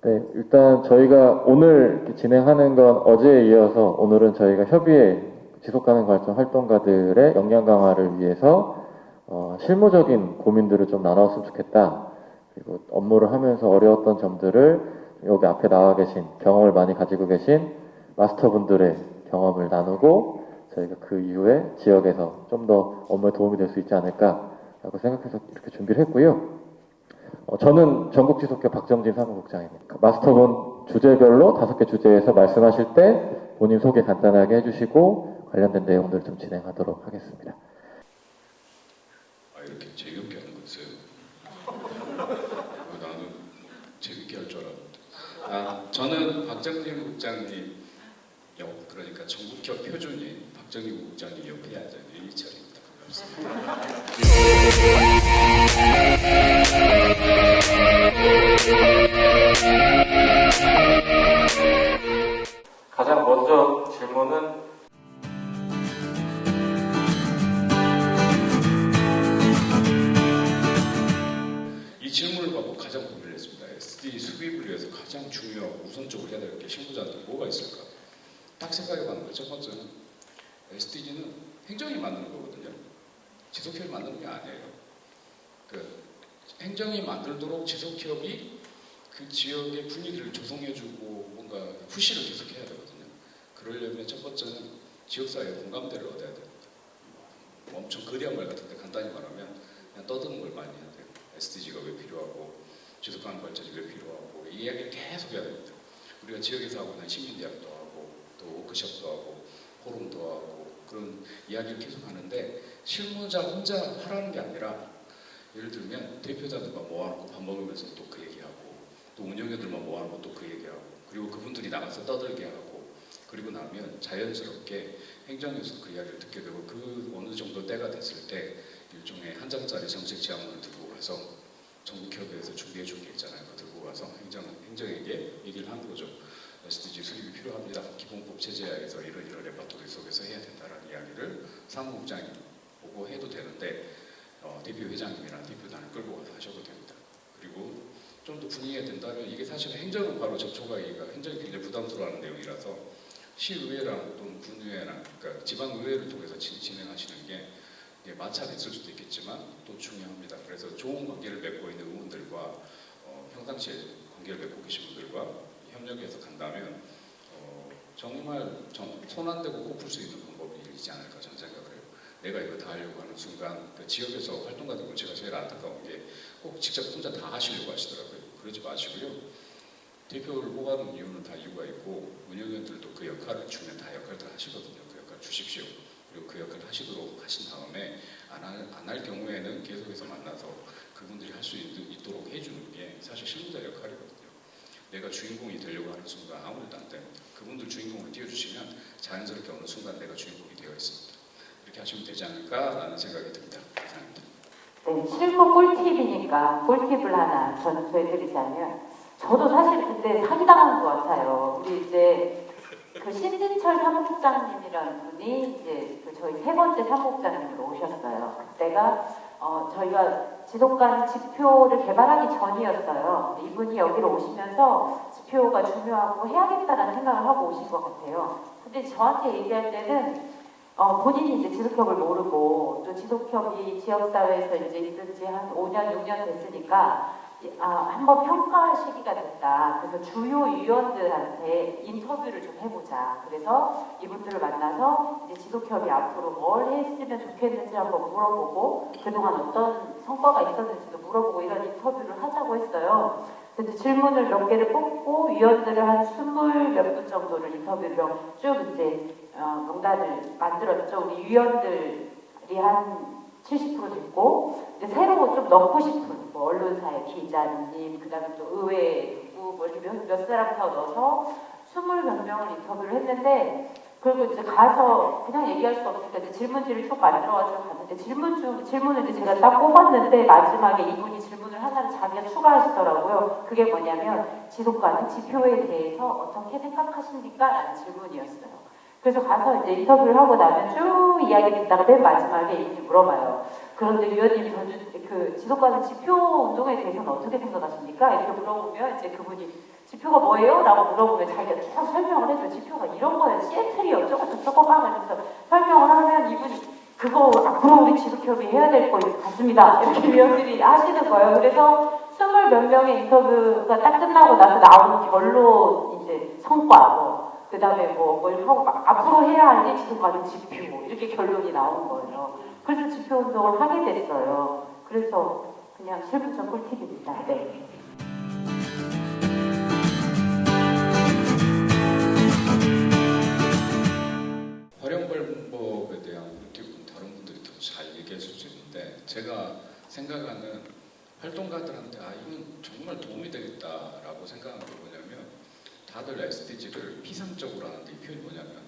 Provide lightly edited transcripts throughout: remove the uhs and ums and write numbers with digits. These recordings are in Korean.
네, 일단 저희가 오늘 진행하는 건 어제에 이어서 오늘은 저희가 협의회 지속가능 발전 활동가들의 역량 강화를 위해서 실무적인 고민들을 좀 나눴으면 좋겠다. 그리고 업무를 하면서 어려웠던 점들을 여기 앞에 나와 계신 경험을 많이 가지고 계신 마스터분들의 경험을 나누고 저희가 그 이후에 지역에서 좀 더 업무에 도움이 될 수 있지 않을까라고 생각해서 이렇게 준비를 했고요. 저는 전국지속협 박정진 사무국장입니다. 마스터분 주제별로 5개 주제에서 말씀하실 때 본인 소개 간단하게 해주시고 관련된 내용들 좀 진행하도록 하겠습니다. 이렇게 재밌게 하는 거였어요. 나는 재밌게 할 줄 알았는데. 저는 박정진 국장님 역, 그러니까 전국협 표준인 박정진 국장님 옆에 앉은 윤희철입니다. 가장 먼저 질문은 이 질문을 받고 가장 고민을 했습니다. SDG 수립을 위해서 가장 중요하고 우선적으로 해야 될 게 실무자한테 뭐가 있을까? 딱 생각해봤는 거예요. 첫 번째는 SDG는 행정이 만드는 거거든요. 지속협이 만드는 게 아니에요. 행정이 만들도록 지속협이 그 지역의 분위기를 조성해주고 뭔가 푸시를 계속해야 되거든요. 그러려면 첫 번째는 지역사회의 공감대를 얻어야 됩니다. 엄청 거대한 말 같은데 간단히 말하면 그냥 떠드는 걸 많이 해야 돼요. SDG가 왜 필요하고 지속가능 발전이 왜 필요하고 이 이야기를 계속 해야 됩니다. 우리가 지역에서 하고 있는 시민대학도 하고 또 워크숍도 하고 포럼도 하고 그런 이야기를 계속 하는데 실무자 혼자 하라는 게 아니라 예를 들면 대표자들만 모아놓고 밥 먹으면서 또 그 얘기하고 또 운영자들만 모아놓고 또 그 얘기하고 그리고 그분들이 나가서 떠들게 하고 그리고 나면 자연스럽게 행정에서 그 이야기를 듣게 되고 그 어느 정도 때가 됐을 때 일종의 한 장짜리 정책 제안문을 들고 가서 전국협의회에서 준비해 준 게 있잖아요. 그거 들고 가서 행정에게 얘기를 하는 거죠. SDG 수립이 필요합니다. 기본법 체제하에서 이런 레파토리 속에서 해야 된다라는 이야기를 사무국장이 보고 해도 되는데 대표회장님이랑 대표단을 끌고 가서 하셔도 됩니다. 그리고 좀 더 분위기가 된다면 이게 사실은 행정은 바로 접촉하기가 행정이 굉장히 부담스러워하는 내용이라서 시의회랑 또는 군의회랑 그러니까 지방의회를 통해서 진행하시는 게 마찰이 있을 수도 있겠지만 또 중요합니다. 그래서 좋은 관계를 맺고 있는 의원들과 평상시에 관계를 맺고 계신 분들과 협력해서 간다면 정말 손 안 대고 꼭 풀 수 있는 방법이 있지 않을까 저는 생각을 해요. 내가 이거 다 하려고 하는 순간 지역에서 활동가들 보면 제가 제일 안타까운 게 꼭 직접 혼자 다 하시려고 하시더라고요. 그러지 마시고요. 대표를 뽑아놓은 이유는 다 이유가 있고 운영위원들도 그 역할을 주면 다 역할을 다 하시거든요. 그 역할 주십시오. 그리고 그 역할을 하시도록 하신 다음에 안 할 경우에는 계속해서 만나서 그분들이 할 수 있도록 해주는 게 사실 실무자 역할이거든요. 내가 주인공이 되려고 하는 순간 아무 일도 안 됩니다. 그분들 주인공으로 띄워주시면 자연스럽게 어느 순간 내가 주인공이 되어 있습니다. 이렇게 하시면 되지 않을까라는 생각이 듭니다. 감사합니다. 네, 실무 꿀팁이니까 꿀팁을 하나 전수해드리자면 저도 사실 그때 사기당한 것 같아요. 우리 이제 그 신진철 사무국장님이라는 분이 이제 저희 3번째 사무국장님으로 오셨어요. 그때가 저희가 지속가능 지표를 개발하기 전이었어요. 이분이 여기로 오시면서 지표가 중요하고 해야겠다라는 생각을 하고 오신 것 같아요. 근데 저한테 얘기할 때는 본인이 이제 지속협을 모르고 또 지속협이 지역사회에서 이제 있은 지 한 5년, 6년 됐으니까 한번 평가할 시기가 됐다. 그래서 주요 위원들한테 인터뷰를 좀 해보자. 그래서 이분들을 만나서 이제 지속협이 앞으로 뭘 했으면 좋겠는지 한번 물어보고 그동안 어떤 성과가 있었는지도 물어보고 이런 인터뷰를 하자고 했어요. 그래서 질문을 몇 개를 뽑고 위원들을 한 20몇 분 정도를 인터뷰를 쭉 이제 명단을 만들었죠. 우리 위원들이 한 70% 됐고 이제 새로 좀 넣고 싶은 뭐 언론사의 기자님, 그다음에 또 의회 누구 뭐 이렇게 몇 사람 더 넣어서 20몇 명을 인터뷰를 했는데 그리고 이제 가서 그냥 얘기할 수 없으니까 이제 질문지를 쭉 만들어가지고 갔는데 질문을 이제 제가 딱 뽑았는데 마지막에 이분이 질문을 하나를 자기가 추가하시더라고요. 그게 뭐냐면 지속가능 지표에 대해서 어떻게 생각하십니까? 라는 질문이었어요. 그래서 가서 이제 인터뷰를 하고 나면 쭉 이야기 듣다가 맨 마지막에 이분이 물어봐요. 그런데 위원님 그 지속가능 지표 운동에 대해서는 어떻게 생각하십니까? 이렇게 물어보면 이제 그분이 지표가 뭐예요? 라고 물어보면 자기가 쭉 설명을 해줘. 지표가 이런 거예요. 시애틀이 어쩌고 저쩌고 하면서 설명을 하면 이분이 그거 앞으로 우리 지속협의 해야 될 거 같습니다. 이렇게 위원들이 하시는 거예요. 그래서 20몇 명의 인터뷰가 딱 끝나고 나서 나오는 결론, 이제 성과, 그 다음에 뭘 하고 앞으로 해야 할 일, 지속가능 지표, 이렇게 결론이 나온 거예요. 그래서 지표 운동을 하게 됐어요. 그래서 그냥 실무적 꿀팁입니다. 네. 활용벌법에 대한 꿀팁은 다른 분들이 더 잘 얘기했을 수 있는데 제가 생각하는 활동가들한테 이건 정말 도움이 되겠다라고 생각하는 게 뭐냐면 다들 SDG를 피상적으로 하는데 이 표현이 뭐냐면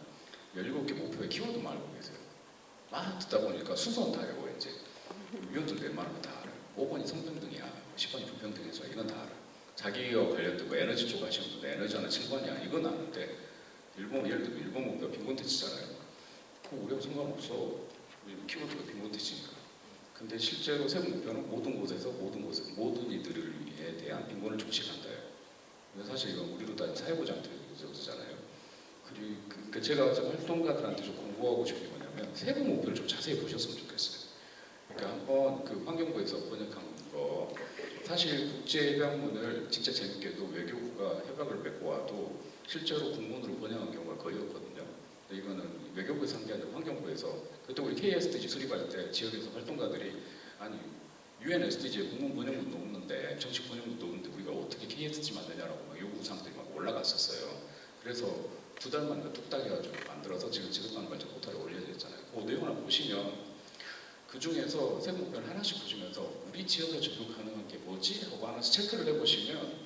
17개 목표의 키워드만 알고 계세요. 막 듣다 보니까 순서는 다 알고 이제 위원들 웬만하면 다 알아요. 5번이 성평등이야, 10번이 불평등해서 이건 다 알아. 자기와 관련된 거 에너지 쪽 하시는 분들 에너지 하나 7번이야 이건 아는데 예를 들면 일본 목표 빈곤대치잖아요. 그거 우리하고 상관없어. 키워드가 빈곤대치니까. 근데 실제로 세부 목표는 모든 모든 이들에 대한 빈곤을 종식한다요. 사실 이건 우리로 따지면 사회보장제도잖아요. 그리고 제가 활동가들한테 좀 공부하고 싶은 게 뭐냐면 세부 목표를 좀 자세히 보셨으면 좋겠어요. 그러니까 한번 그 환경부에서 번역한 거 사실 국제협약문을 진짜 재밌게도 외교부가 협약을 맺고 와도 실제로 국문으로 번역한 경우가 거의 없거든요. 근데 이거는 외교부에서 한 게 아니라 환경부에서 그때 우리 KSDG 수립할 때 지역에서 활동가들이 아니 UN SDG에 국문 번역문도 없는데 정식 번역문도 없는데 우리가 어떻게 KSDG 만드냐라고 막 요구사항들이 막 올라갔었어요. 그래서 2달 만에 뚝딱 해가지고 만들어서 지금 지속가능 발전 포털에 올려졌잖아요. 그 내용을 한번 보시면 그 중에서 세부 목표를 하나씩 보시면서 우리 지역에 적용 가능한 게 뭐지? 하고 하나씩 체크를 해보시면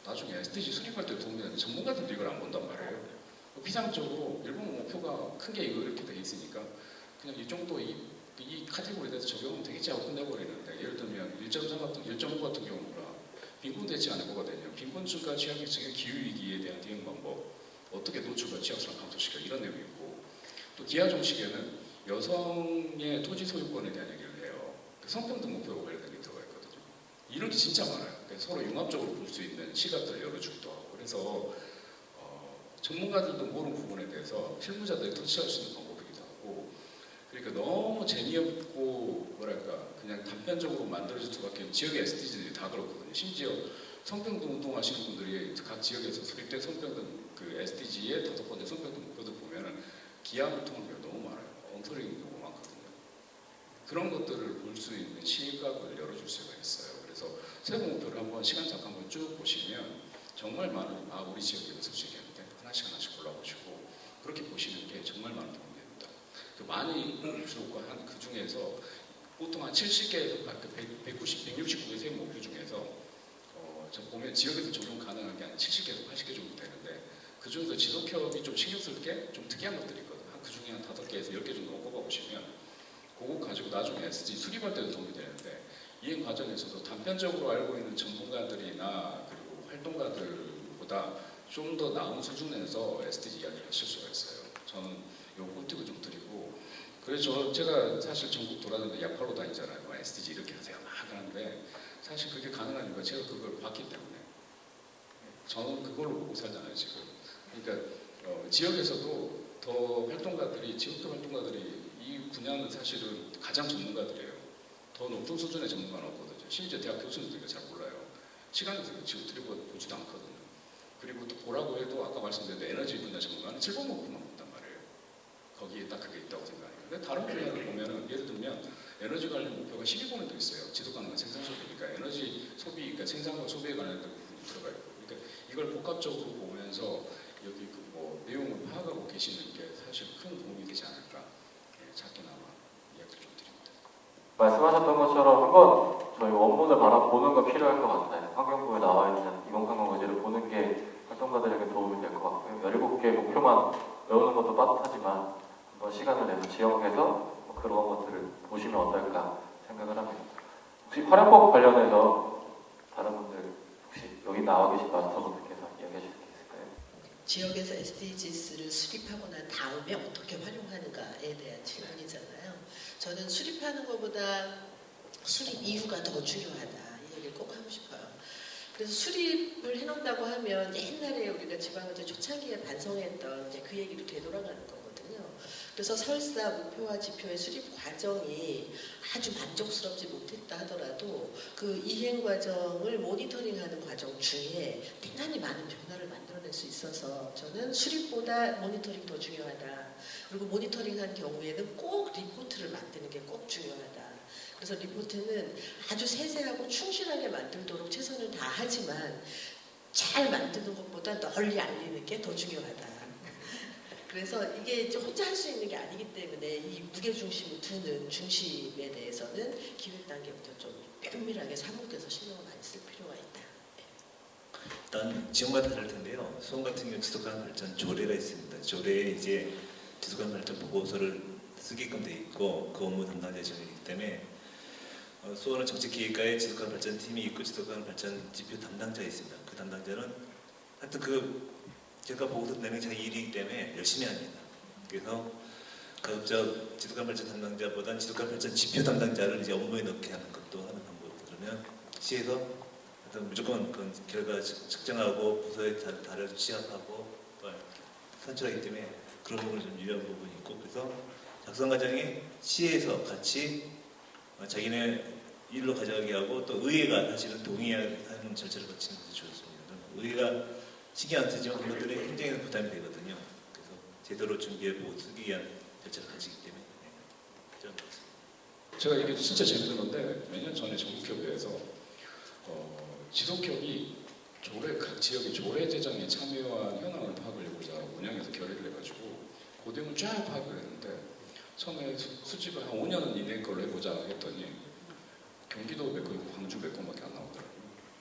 나중에 SDG 수립할 때 도움이 되는데 전문가들도 이걸 안 본단 말이에요. 피상적으로 일본 목표가 큰 게 이렇게 돼 있으니까 그냥 이 정도 이 카테고리에 대해서 적용하면 되겠지 하고 끝내버리는데 예를 들면 1.3 같은 1.5 같은 경우가 빈곤대치 안에 뭐가 되냐 빈곤층과 취약계층의 기후위기에 대한 대응 방법 어떻게 노출과 취약성을 감소시켜 이런 내용이 있고 또 기하 정식에는 여성의 토지 소유권에 대한 얘기를 해요. 성평등 목표와 관련된 게 들어가 있거든요. 이런 게 진짜 많아요. 서로 융합적으로 볼 수 있는 시각들을 열어주기도 하고 그래서 전문가들도 모르는 부분에 대해서 실무자들이 터치할 수 있는 방법이기도 하고 그러니까 너무 재미없고 뭐랄까 그냥 단편적으로 만들어질 수밖에 없는 지역의 SDG들이 다 그렇거든요. 심지어 성평등 운동하시는 분들이 각 지역에서 수립된 성평등 그 SDG의 5번째 성평등 목표들 보면은 기하를 통한 게 너무 많아요. 엉터리인 경우가 많거든요. 그런 것들을 볼 수 있는 시각을 열어줄 수가 있어요. 그래서 세부 목표를 한번 시간 잠깐 한번 쭉 보시면 정말 많은 우리 지역에 있을 수 있겠는데 하나씩 골라보시고 그렇게 보시는 게 정말 많은 도움이 됩니다. 많이 주고 한 그 중에서 보통 한 70개에서 169개 세부 목표 중에서 보면 지역에서 적용 가능한 게 한 70개에서 80개 정도 되는데 그 중에서 지속협업이 좀 신경 쓸 게 좀 특이한 것들이 있거든요. 그 중에 한 5개에서 10개 정도 꼽아보시면 그거 가지고 나중에 SDG 수립할 때도 도움이 되는데 이행 과정에서도 단편적으로 알고 있는 전문가들이나 그리고 활동가들보다 좀 더 나은 수준에서 SDG 이야기를 하실 수가 있어요. 저는 요 꿀팁을 좀 드리고 그래서 제가 사실 전국 돌아다니면서 약팔로 다니잖아요. SDG 이렇게 하세요 막 하는데 사실 그게 가능한 이유가 제가 그걸 봤기 때문에 저는 그걸로 보고 살잖아요 지금. 그러니까 지역에서도 더 활동가들이 지역적 활동가들이 이 분야는 사실은 가장 전문가들이에요. 더 높은 수준의 전문가는 없거든요. 심지어 대학 교수님들이 잘 몰라요. 시간을 지금 들여보지도 않거든요. 그리고 또 보라고 해도 아까 말씀드린 에너지 분야 전문가는 7번 목표만 본단 말이에요. 거기에 딱 그게 있다고 생각해요. 근데 다른 분야를 보면은 예를 들면 에너지 관련 목표가 12번에도 있어요. 지속가능한 생산 소비니까 에너지 소비, 그러니까 생산과 소비에 관련된 부분이 들어가 있고, 그러니까 이걸 복합적으로 보면서 여기 내용을 파악하고 계시는 게 사실 큰 도움이 되지 않을까 작게나마 이야기를 좀 드립니다. 말씀하셨던 것처럼 한번 저희 원문을 바라보는 거 필요할 것 같아요. 환경부에 나와 있는 이공상공의제를 보는 게 활동가들에게 도움이 될 것 같고요. 17개 목표만 외우는 것도 빠듯하지만 한번 시간을 내서 지역에서 그런 것들을 보시면 어떨까 생각을 합니다. 혹시 활용법 관련해서 다른 분들 혹시 여기 나와 계신 마스터분들께서 이야기하실 수 있을까요? 지역에서 SDGs를 수립하고 난 다음에 어떻게 활용하는가에 대한 질문이잖아요. 저는 수립하는 것보다 수립 이후가 더 중요하다. 이 얘기를 꼭 하고 싶어요. 그래서 수립을 해놓는다고 하면 옛날에 우리가 지방의제 초창기에 반성했던 이제 그 얘기로 되돌아가는 거거든요. 그래서 설사 목표와 지표의 수립 과정이 아주 만족스럽지 못했다 하더라도 그 이행 과정을 모니터링하는 과정 중에 대단히 많은 변화를 만들어낼 수 있어서 저는 수립보다 모니터링 더 중요하다. 그리고 모니터링한 경우에는 꼭 리포트를 만드는 게 꼭 중요하다. 그래서 리포트는 아주 세세하고 충실하게 만들도록 최선을 다하지만 잘 만드는 것보다 널리 알리는 게 더 중요하다. 그래서 이게 이제 혼자 할 수 있는 게 아니기 때문에 이 무게중심을 두는 중심에 대해서는 기획 단계부터 좀 면밀하게 사무국에서 신경을 많이 쓸 필요가 있다. 일단 지역마다 다를 텐데요. 수원 같은 경우 지속가능 발전 조례가 있습니다. 조례에 이제 지속가능 발전 보고서를 쓰게끔 돼 있고 그 업무 담당자 지역이기 때문에 수원은 정책기획과에 지속가능 발전팀이 있고 지속가능 발전 지표 담당자가 있습니다. 그 담당자는 하여튼 제가 보고서 내는 게 자기 일이기 때문에 열심히 합니다. 그래서 가급적 지속가능 발전 담당자보다는 지속가능 발전 지표 담당자를 이제 업무에 넣게 하는 것도 하는 방법이고 그러면 시에서 무조건 그 결과 측정하고 부서에 다를 취합하고 선출하기 때문에 그런 부분을 좀 유리한 부분이 있고 그래서 작성 과정에 시에서 같이 자기네 일로 가져가게 하고 또 의회가 사실은 동의하는 절차를 거치는 것이 좋습니다. 의회가 신경 안 쓰지만 그런 것들이 행정에서 부담이 되거든요. 그래서 제대로 준비해보고 쓰기 위한 절차를 가지기 때문에 제가 이게 진짜 재밌는 건데 몇 년 전에 전국협의회에서 지속협이 각 지역의 조례 제정에 참여한 현황을 파악을 해보자 운영에서 결의를 해가지고 그 내용을 쫙 파악을 했는데 처음에 수집을 한 5년 이내 걸로 해보자 했더니 경기도 몇 건, 광주 몇 건밖에 안 나오더라고요.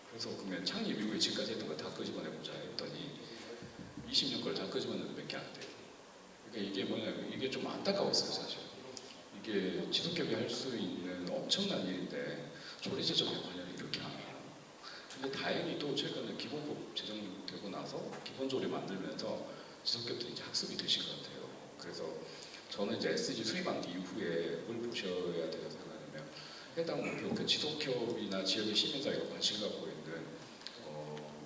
그래서 그러면 창립 이후에 지금까지 했던 거 다 끄집어내보자 했더니 20년 걸 다 끄집어내도 몇 개 안 돼요. 그러니까 이게 뭐냐면 이게 좀 안타까웠어요 사실. 이게 지속협의 할 수 있는 엄청난 일인데 조례 제정에 관련이 이렇게 하나. 근데 다행히도 최근에 기본법 제정되고 나서 기본조례 만들면서 지속협도 이제 학습이 되신 것 같아요. 그래서 저는 이제 SG 수립한 이후에 뭘 보셔야 돼요 생각하면 해당 목표, 그 지속협이나 지역의 시민사회가 관심 갖고 있는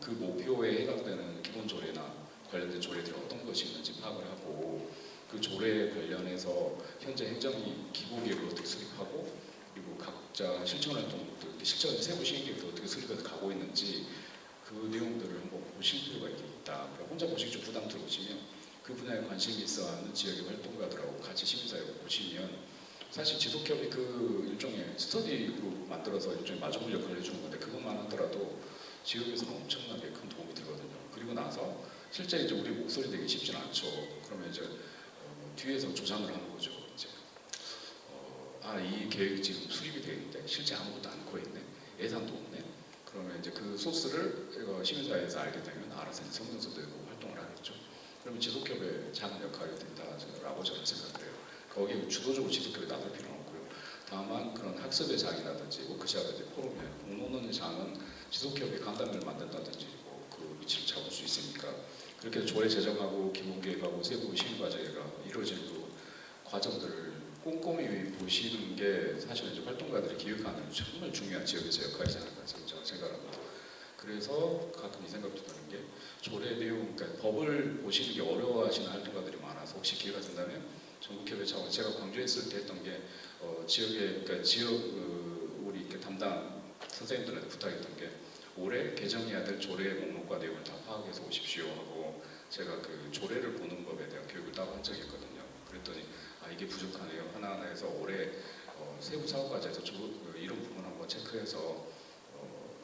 그 목표에 해당되는 기본조례나 관련된 조례들이 어떤 것이 있는지 파악을 하고 그 조례 관련해서 현재 행정이 기본계획을 어떻게 수립하고 그리고 각자 실천활동도 실천 세부 시행계획도 어떻게 수립해서 가고 있는지 그 내용들을 한번 보실 필요가 있다. 그러니까 혼자 보시기 좀 부담스러우시면 그 분야에 관심이 있어 하는 지역의 활동가들하고 같이 시민사회를 보시면 사실 지속협이 그 일종의 스터디 그룹 만들어서 일종의 마중물 역할을 해주는 건데 그것만 하더라도 지역에서는 엄청나게 큰 도움이 되거든요. 그리고 나서 실제 이제 우리 목소리 내기 쉽지는 않죠. 그러면 이제 뒤에서 조장을 하는 거죠. 이제 이 계획이 지금 수립이 되어 있는데 실제 아무것도 않고 있네. 예산도 없네. 그러면 이제 그 소스를 시민사회에서 알게 되면 알아서 성명서 내고 활동을 하겠죠. 그러면 지속협의 작은 역할이 된다라고 저는 생각해요. 거기에 주도적으로 지속협에 나설 필요는 없고요. 다만 그런 학습의 장이라든지 워크샵이라든지 포럼에 공론의 장은 지속협의 간담회를 만든다든지 그 위치를 잡을 수 있으니까 그렇게 조례 제정하고 기본계획하고 세부 시행과제가 이루어지는 그 과정들을 꼼꼼히 보시는 게 사실 이제 활동가들이 기획하는 정말 중요한 지역에서 역할이지 않을까 저는 생각합니다. 그래서 가끔 이 생각도 드는 게 조례 내용, 그러니까 법을 보시는 게 어려워하시는 활동가들이 많아서 혹시 기회가 된다면 전국협의 차원 제가 광주에 있을 때 했던 게 지역에 그러니까 지역 우리 이렇게 담당 선생님들한테 부탁했던 게 올해 개정해야 될 조례 목록과 내용을 다 파악해서 오십시오 하고 제가 그 조례를 보는 법에 대한 교육을 따로 한 적이 있거든요. 그랬더니 이게 부족하네요. 하나하나에서 올해 세부 사업과제에서 이런 부분 한번 체크해서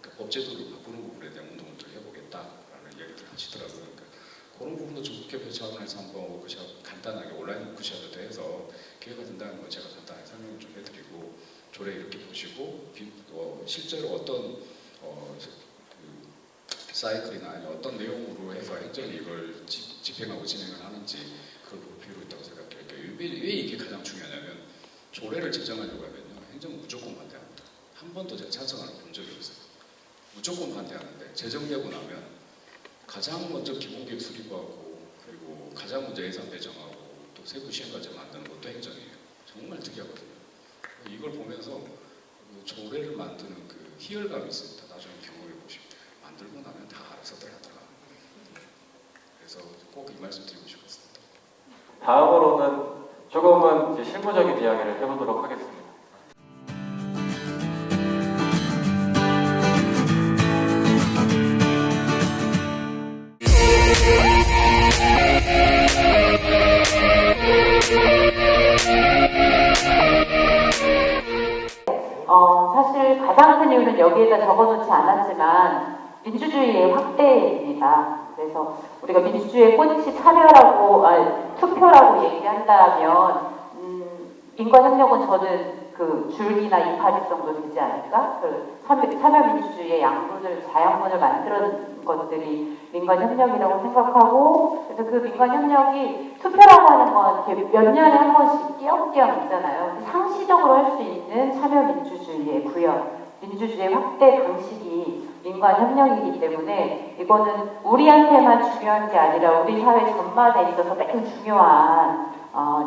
그러니까 법제도를 바꾸는 부분에 대한 운동을 또 해보겠다라는 이야기를 하시더라고요. 그러니까 그런 부분도 전국협회 차원에서 한번 워크샵 간단하게 온라인 워크샵도 해서 기회가 된다는 걸 제가 간단하게 설명을 좀 해드리고 조례 이렇게 보시고 실제로 어떤 그 사이클이나 아니 어떤 내용으로 해서 행정이 이걸 집행하고 진행을 하는지 그걸 볼 필요가 있다고 생각해요. 그러니까 왜 이게 가장 중요하냐면 조례를 제정하려고 하면요 행정은 무조건 반대합니다. 한 번도 제가 찬성하는 본 적이 없어요. 무조건 반대하는데 제정되고 나면 가장 먼저 기본계획 수립하고 그리고 가장 먼저 예산 배정하고 또 세부 시행과제 만드는 것도 행정이에요. 정말 특이하거든요. 이걸 보면서 그 조례를 만드는 그 희열감이 있습니다. 나중에 경험해 보시면 서툴하더라. 그래서 꼭 이 말씀 드리고 싶었습니다. 다음으로는 조금은 이제 실무적인 이야기를 해보도록 하겠습니다. 사실 가장 큰 이유는 여기에다 적어놓지 않았지만 민주주의의 확대입니다. 그래서 우리가 민주주의의 꽃이 투표라고 얘기한다면 인권협력은 저는 그 줄기나 이파리 정도 되지 않을까? 그 참여민주주의의 양분을 자양분을 만드는 것들이 민관협력이라고 생각하고, 그래서 그 민관협력이 투표라고 하는 건 이렇게 몇 년에 한 번씩 띄엄띄엄 있잖아요. 상시적으로 할 수 있는 참여민주주의의 구현, 민주주의의 확대 방식이 민관협력이기 때문에 이거는 우리한테만 중요한 게 아니라 우리 사회 전반에 있어서 매우 중요한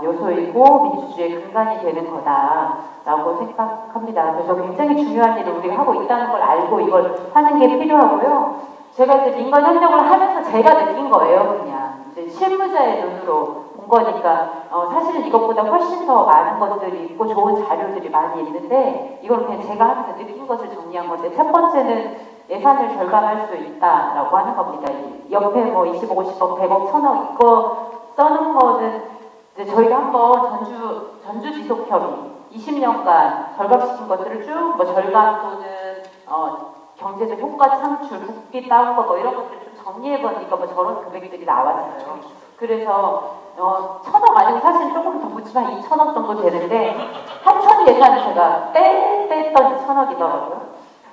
요소이고 민주주의의 근간이 되는 거다라고 생각합니다. 그래서 굉장히 중요한 일을 우리가 하고 있다는 걸 알고 이걸 하는 게 필요하고요. 제가 이제 민관협력을 하면서 제가 느낀 거예요. 그냥 이제 실무자의 눈으로 본 거니까 사실은 이것보다 훨씬 더 많은 것들이 있고 좋은 자료들이 많이 있는데 이걸 그냥 제가 하면서 느낀 것을 정리한 건데, 첫 번째는 예산을 절감할 수 있다라고 하는 겁니다. 옆에 뭐 20억, 50억, 100억, 1000억 이거 써놓은 거는 이제 저희가 한번 전주 지속협의 20년간 절감시킨 것들을 쭉 뭐 절감 또는 경제적 효과 창출, 국비 따온 거 뭐 이런 것들 좀 정리해보니까 뭐 저런 금액들이 나왔어요. 그래서 1000억 아니고 사실 조금 더 묻지만 2000억 정도 되는데 합천 예산을 제가 뺐더니 1000억이더라고요.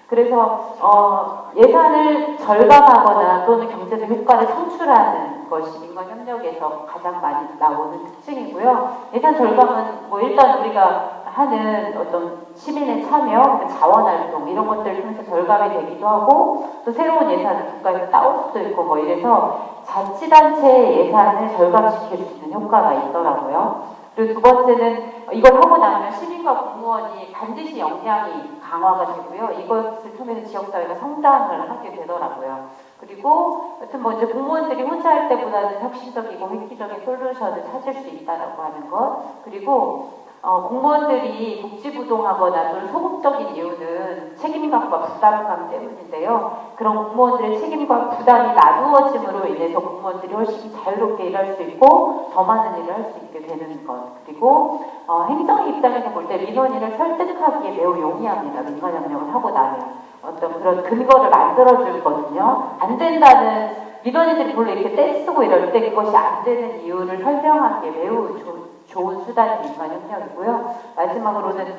그래서 예산을 절감하거나 또는 경제적 효과를 창출하는 것이 민관협력에서 가장 많이 나오는 특징이고요. 예산 절감은 뭐 일단 우리가 하는 어떤 시민의 참여, 자원활동 이런 것들을 통해서 절감이 되기도 하고, 또 새로운 예산을 국가에서 따올 수도 있고 뭐 이래서 자치단체의 예산을 절감시킬 수 있는 효과가 있더라고요. 그리고 두 번째는 이걸 하고 나면 시민과 공무원이 반드시 역량이 강화가 되고요. 이것을 통해서 지역사회가 성장을 하게 되더라고요. 그리고 여튼 뭐 이제 공무원들이 혼자 할 때보다는 혁신적이고 획기적인 솔루션을 찾을 수 있다라고 하는 것. 그리고 공무원들이 복지부동하거나 또는 소극적인 이유는 책임감과 부담감 때문인데요. 그런 공무원들의 책임과 부담이 나누어짐으로 인해서 공무원들이 훨씬 자유롭게 일할 수 있고 더 많은 일을 할 수 있게 되는 것. 그리고 행정 입장에서 볼 때 민원인을 설득하기에 매우 용이합니다. 민관협력을 하고 나면 어떤 그런 근거를 만들어주거든요. 안 된다는 민원인들이 별로 이렇게 떼쓰고 이럴 때 그것이 안 되는 이유를 설명하기에 매우 좋은 수단이 민관협력이고요. 마지막으로는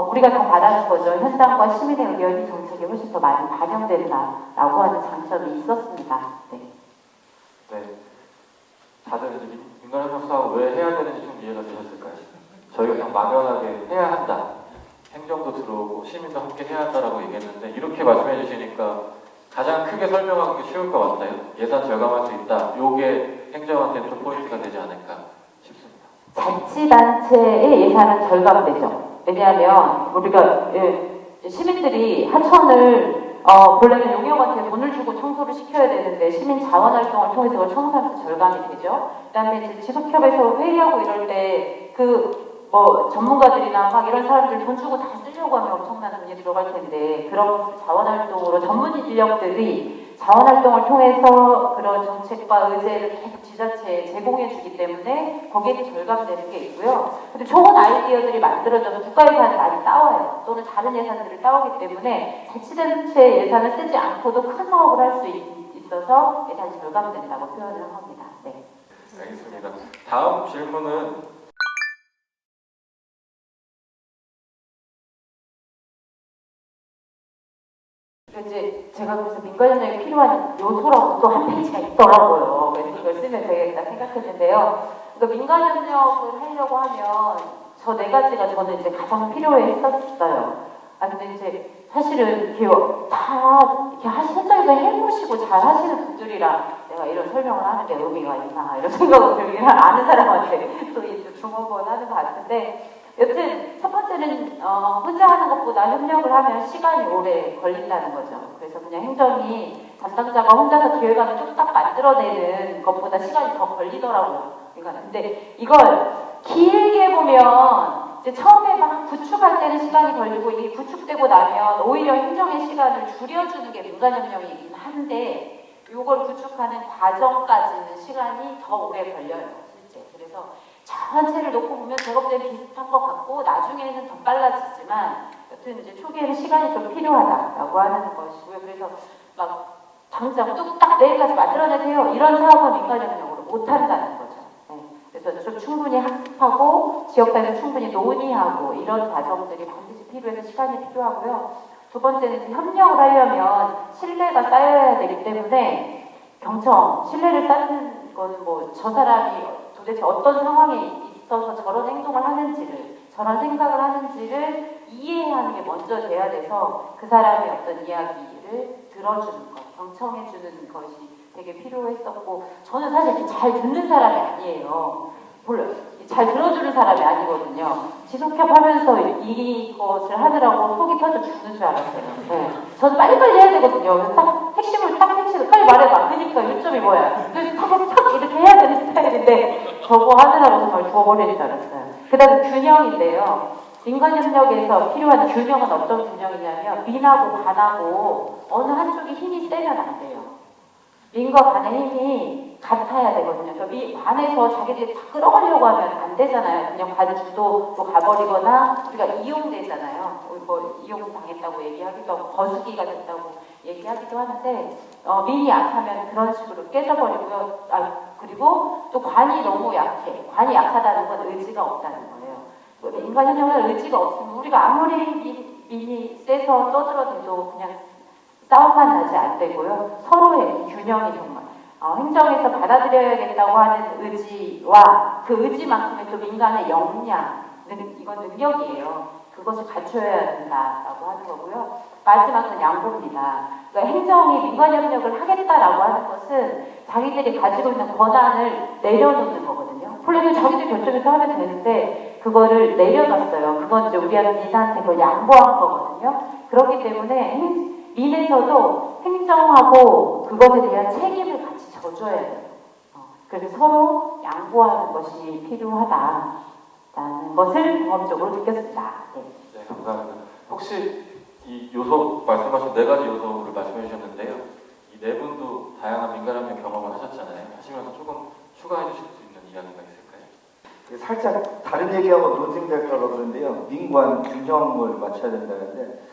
우리가 다 바라는 거죠. 현장과 시민의 의견이 정책에 훨씬 더 많이 반영된다라고 하는 장점이 있었습니다. 네. 네. 다들 이제 민관협력 사업 왜 해야 되는지 좀 이해가 되셨을까요? 저희가 그냥 막연하게 해야 한다. 행정도 들어오고 시민도 함께 해야 한다라고 얘기했는데 이렇게 말씀해 주시니까 가장 크게 설명하기 쉬울 것 같아요. 예산 절감할 수 있다. 요게 행정한테는 좀 포인트가 되지 않을까 싶습니다. 자치단체의 예산은 절감되죠. 왜냐하면 우리가 시민들이 하천을 본래는 용역한테 돈을 주고 청소를 시켜야 되는데 시민 자원활동을 통해서 그걸 청소하면서 절감이 되죠. 그다음에 이제 지속협에서 회의하고 이럴 때 뭐 전문가들이나 막 이런 사람들 돈 주고 다 쓰려고 하면 엄청난 돈이 들어갈 텐데 그런 것을 자원활동으로 전문 인력들이 자원활동을 통해서 그런 정책과 의제를 계속 지자체에 제공해 주기 때문에 거기에 절감되는 게 있고요. 근데 좋은 아이디어들이 만들어져서 국가 예산을 많이 따와요. 또는 다른 예산들을 따오기 때문에 자치단체 예산을 쓰지 않고도 큰 사업을 할 수 있어서 예산이 절감된다고 표현을 한 겁니다. 네. 알겠습니다. 다음 질문은 이제 제가 그래서 민관협력이 필요한 요소라고 또 한 페이지가 있더라고요. 그래서 이걸 쓰면 되겠다 생각했는데요. 그러니까 민관협력을 하려고 하면 저 네 가지가 저는 이제 가장 필요했었어요. 근데 이제 사실은 이렇게 다 이렇게 현장에서 해보시고 잘 하시는 분들이라 내가 이런 설명을 하는 게 의미가 있나 이런 생각을 들긴 아는 사람한테 또 이제 중원권 하는 것 같은데, 여튼 첫 번째는 혼자 하는 것보다 협력을 하면 시간이 오래 걸린다는 거죠. 그래서 그냥 행정이 담당자가 혼자서 기획안을 뚝딱 만들어내는 것보다 시간이 더 걸리더라고요. 그러니까 근데 이걸 길게 보면 이제 처음에 막 구축할 때는 시간이 걸리고 이게 구축되고 나면 오히려 행정의 시간을 줄여주는 게 민간협력이긴 한데 이걸 구축하는 과정까지는 시간이 더 오래 걸려요. 실제. 그래서 전체를 놓고 보면 제법 때는 비슷한 것 같고 나중에는 더 빨라지지만 여튼 이제 초기에는 시간이 좀 필요하다라고 하는 것이고요. 그래서 막 당장 뚝딱 내일까지 만들어내세요. 이런 사업은 민간협력으로 못한다는 거죠. 네. 그래서 좀 충분히 학습하고 지역단에서 충분히 논의하고 이런 과정들이 반드시 필요해서 시간이 필요하고요. 두 번째는 협력을 하려면 신뢰가 쌓여야 되기 때문에 경청, 신뢰를 쌓는 건 뭐 저 사람이 도대체 어떤 상황에 있어서 저런 행동을 하는지를 저런 생각을 하는지를 이해하는 게 먼저 돼야 돼서 그 사람의 어떤 이야기를 들어주는 것, 경청해주는 것이 되게 필요했었고 저는 사실 잘 듣는 사람이 아니에요. 몰라요. 잘 들어주는 사람이 아니거든요. 지속협 하면서 이것을 하느라고 속이 터져 죽는 줄 알았어요. 네. 저는 빨리빨리 해야 되거든요. 딱 핵심을 빨리 말해봐. 그러니까 요점이 뭐야. 그래서 탁 이렇게 해야 되는 스타일인데 저거 하느라고 정말 죽어버리는 줄 알았어요. 그 다음에 균형인데요. 민간협력에서 필요한 균형은 어떤 균형이냐면 민하고 관하고 어느 한쪽이 힘이 세면 안 돼요. 민과 관의 힘이 같아야 되거든요. 그러니까 관에서 자기들이 다 끌어가려고 하면 안 되잖아요. 그냥 관 주도로 가버리거나 우리가 이용되잖아요. 뭐 이용당했다고 얘기하기도 하고 거수기가 됐다고 얘기하기도 하는데 민이 약하면 그런 식으로 깨져버리고요. 그리고 또 관이 너무 약해. 관이 약하다는 건 의지가 없다는 거예요. 민간협력은 의지가 없으면 우리가 아무리 민이 세서 떠들어대도 그냥 싸움만 나지 안 되고요. 서로의 균형이 정말 행정에서 받아들여야겠다고 하는 의지와 그 의지만큼의 또 민간의 역량, 이건 능력이에요. 그것을 갖춰야 된다라고 하는 거고요. 마지막은 양보입니다. 그러니까 행정이 민간협력을 하겠다라고 하는 것은 자기들이 가지고 있는 권한을 내려놓는 거거든요. 플랜을 자기들 결정해서 하면 되는데 그거를 내려놨어요. 그건 이제 민한테 그걸 양보한 거거든요. 그렇기 때문에 민에서도 행정하고 그것에 대한 책임을 같이 져줘야 돼요. 그래서 서로 양보하는 것이 필요하다라는 것을 경험적으로 느꼈습니다. 네. 네, 감사합니다. 혹시 이 요소 말씀하신 4가지 요소를 말씀해 주셨는데요. 이 네 분도 다양한 민간협력 경험을 하셨잖아요. 하시면서 조금 추가해 주실 수 있는 이야기가 있을까요? 살짝 다른 얘기하고 논쟁될까 봐 그런데요. 민관 균형을 맞춰야 된다는데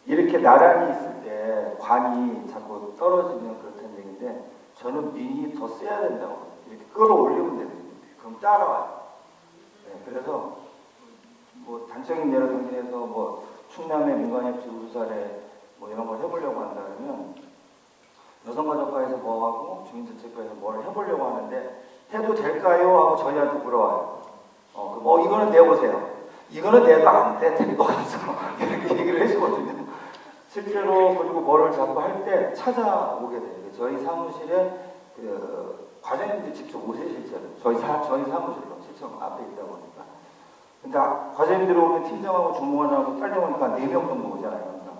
이렇게 나란히 있을 때 관이 자꾸 떨어지면 그렇다는 얘기인데 저는 민이 더 세야 된다고 이렇게 끌어올리면 되거든요. 그럼 따라와요. 네, 그래서 뭐 단적인 예로 들면서 뭐 충남의 민간협치 우수사례 뭐 이런 걸 해보려고 한다면 여성가족과에서 뭐하고 주민정책과에서 뭘 해보려고 하는데 해도 될까요? 하고 저희한테 물어와요. 이거는 내보세요. 이거는 내도 안 돼. 될 것 같아서 이렇게 얘기를 해주거든요. 실제로 그리고 뭐를 자꾸 할 때 찾아오게 돼요. 저희 사무실에 과장님들이 직접 오세요. 실제로 저희 사무실로 실제 앞에 있다 보니까. 그러니까 과장님들이 오면 팀장하고 주무관하고 딸려오니까 4명 정도 오잖아요. 그러니까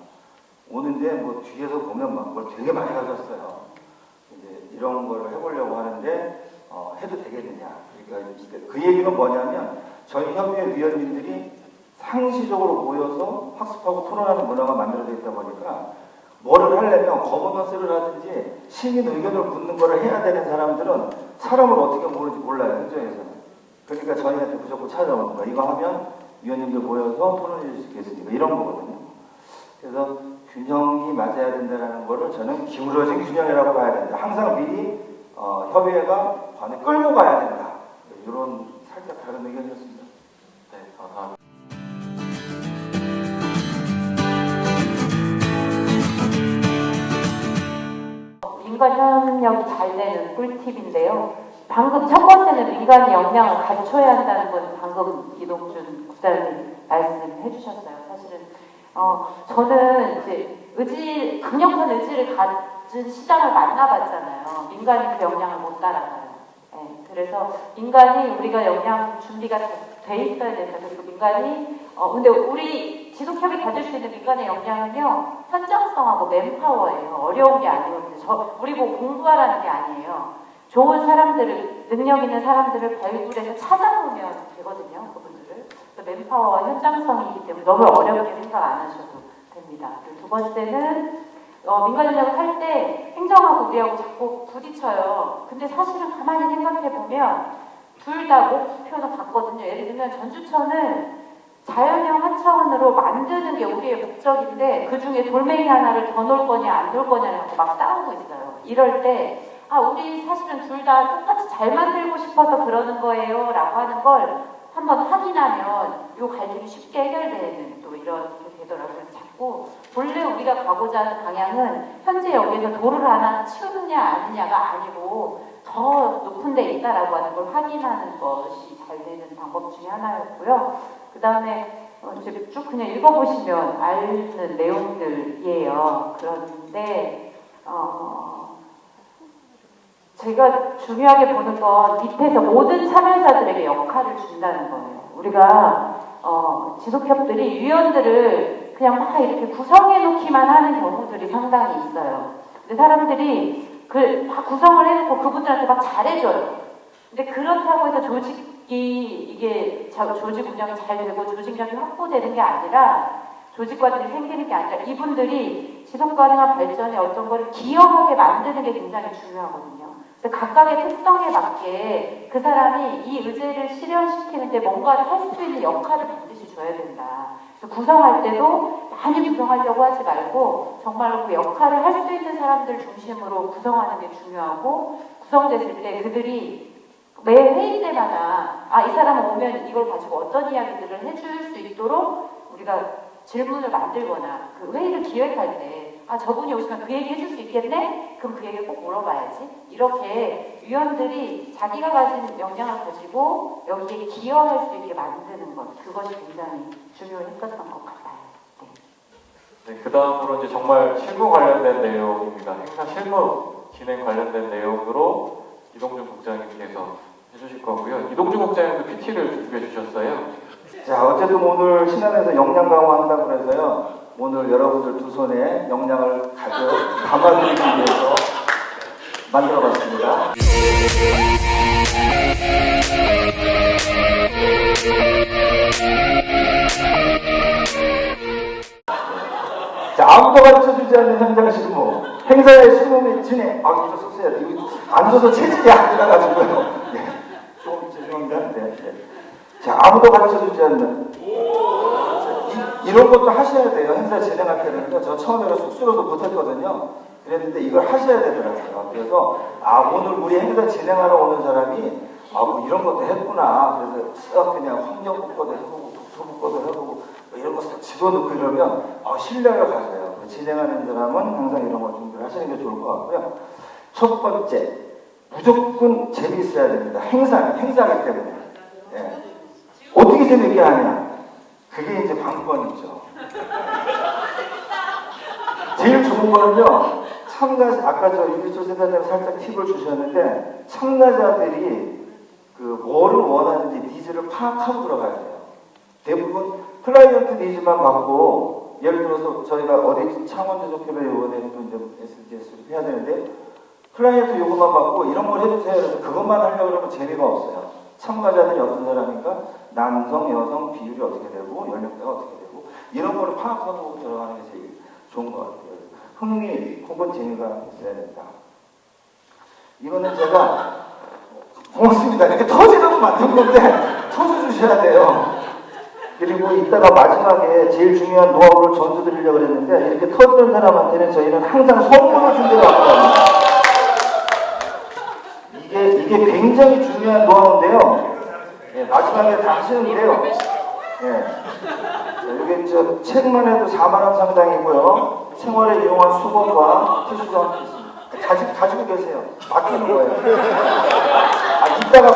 오는데 뭐 뒤에서 보면 막 뭘 되게 많이 가졌어요. 이제 이런 거를 해보려고 하는데 해도 되겠느냐. 그러니까 그 얘기는 뭐냐면 저희 협의회 위원님들이 상시적으로 모여서 학습하고 토론하는 문화가 만들어져 있다 보니까 뭐를 하려면 거버넌스를 하든지 시민 의견을 묻는 거를 해야 되는 사람들은 사람을 어떻게 모르는지 몰라요. 현장에서는. 그러니까 저희한테 무조건 찾아오는 거예요. 이거 하면 위원님들 모여서 토론해 줄 수 있겠습니까? 이런 거거든요. 그래서 균형이 맞아야 된다는 거를 저는 기울어진 균형이라고 봐야 된다. 항상 미리 협의회가 관을 끌고 가야 된다. 이런 살짝 다른 의견이었습니다. 네, 감사합니다. 민간협력이 잘 되는 꿀팁인데요. 방금 첫 번째는 민간의 역량을 갖춰야 한다는 건 방금 이동준 국장님 말씀해 주셨어요. 사실은 저는 이제 강력한 의지를 가진 시장을 만나봤잖아요. 민간이 그 역량을 못 따라가요. 네, 그래서 민간이 우리가 역량 준비가 돼 있어야 된다. 그리고 민간이 근데 우리 지속협이 가질 수 있는 민간의 역량은요, 현장성하고 맨파워예요. 어려운 게 아니거든요. 우리 뭐 공부하라는 게 아니에요. 좋은 사람들을, 능력 있는 사람들을 발굴해서 찾아보면 되거든요, 그분들을. 맨파워와 현장성이기 때문에 너무 어렵게 생각 안 하셔도 됩니다. 그리고 두 번째는 민간 인력을 할 때 행정하고 우리하고 자꾸 부딪혀요. 근데 사실은 가만히 생각해보면 둘 다 목표는 같거든요. 예를 들면 전주천을 자연형 하차원으로 만드는 게 우리의 목적인데 그 중에 돌멩이 하나를 더 놓을 거냐 안 놓을 거냐를 갖고 막 싸우고 있어요. 이럴 때 우리 사실은 둘 다 똑같이 잘 만들고 싶어서 그러는 거예요 라고 하는 걸 한번 확인하면 이 갈등이 쉽게 해결되는 또 이렇게 되더라고요. 자꾸 본래 우리가 가고자 하는 방향은 현재 여기에서 돌을 하나 치우느냐 아니냐가 아니고 더 높은 데 있다라고 하는 걸 확인하는 것이 잘 되는 방법 중에 하나였고요. 그 다음에 이제 쭉 그냥 읽어보시면 아는 내용들이에요. 그런데 제가 중요하게 보는 건 밑에서 모든 참여자들에게 역할을 준다는 거예요. 우리가 지속협들이 위원들을 그냥 막 이렇게 구성해 놓기만 하는 경우들이 상당히 있어요. 근데 사람들이 다 구성을 해놓고 그분들한테 막 잘해줘요. 근데 그렇다고 해서 조직 운영이 잘 되고 조직력이 확보되는 게 아니라 조직과들이 생기는 게 아니라 이분들이 지속가능한 발전에 어떤 걸 기여하게 만드는 게 굉장히 중요하거든요. 그래서 각각의 특성에 맞게 그 사람이 이 의제를 실현시키는데 뭔가를 할 수 있는 역할을 반드시 줘야 된다. 그래서 구성할 때도 많이 구성하려고 하지 말고 정말로 그 역할을 할 수 있는 사람들 중심으로 구성하는 게 중요하고 구성됐을 때 그들이 매 회의 때마다 이 사람 오면 이걸 가지고 어떤 이야기들을 해줄 수 있도록 우리가 질문을 만들거나 그 회의를 기획할 때 저분이 오시면 그 얘기 해줄 수 있겠네? 그럼 그 얘기 꼭 물어봐야지. 이렇게 위원들이 자기가 가진 역량을 가지고 여기에 기여할 수 있게 만드는 것, 그것이 굉장히 중요했었던 것 같아요. 네, 그 다음으로 이제 정말 실무 관련된 내용입니다. 행사 실무 진행 관련된 내용으로 이동준 국장님께서 해주실 거고요. 이동준 국장님도 PT를 준비해 주셨어요. 자, 어쨌든 오늘 신안에서 역량 강화한다고 해서요. 오늘 여러분들 두 손에 역량을 담아드리기 위해서 만들어봤습니다. 자, 아무도 가르쳐주지 않는 현장 실무, 행사의 실무 및 진행. 이거 썼어야 돼. 이거 안 써서 체질이 안 지나가지고요. 네, 좀 죄송합니다. 네. 자, 아무도 가르쳐주지 않는 이런 것도 하셔야 돼요. 행사 진행할 때는. 저 처음에는 숙소로도 못했거든요. 그랬는데 이걸 하셔야 되더라고요. 그래서 오늘 우리 행사 진행하러 오는 사람이 뭐 이런 것도 했구나. 그래서 쓱 그냥 환경 복구도 해보고 독서 복구도 해보고 이런 거 싹 집어넣고 이러면 신뢰를 가져요. 진행하는 사람은 항상 이런 거 준비를 하시는 게 좋을 것 같고요. 첫 번째, 무조건 재미있어야 됩니다. 행사기 때문에. 네. 어떻게 재밌게 하냐? 그게 이제 관건이죠. 제일 좋은 거는요, 아까 유기철 센터장님 살짝 팁을 주셨는데, 참가자들이 뭐를 원하는지 니즈를 파악하고 들어가야 돼요. 대부분 클라이언트 니즈만 받고, 예를 들어서 저희가 어디 창원지속협의 요원에 또 이제 SDS를 해야 되는데, 클라이언트 요구만 받고 이런 걸 해주세요. 그래서 그것만 하려고 그러면 재미가 없어요. 참가자들이 어떤 사람이니까 남성, 여성 비율이 어떻게 되고 연령대가 어떻게 되고 이런 거를 파악하고 들어가는 게 제일 좋은 것 같아요. 흥미 혹은 재미가 있어야 된다. 이거는 제가 고맙습니다. 이렇게 터지도록 만든 건데 터져주셔야 돼요. 그리고 이따가 마지막에 제일 중요한 노하우를 전수드리려고 했는데 이렇게 터지는 사람한테는 저희는 항상 선물을 준비해왔거든요. 이게 굉장히 중요한 노하우인데요. 예, 마지막에 다 하시는데요. 예. 이게 책만 해도 4만 원 상당이고요. 생활에 이용한 수건과 티슈가 있습니다. 가지고 계세요. 맡기는 거예요. 이따가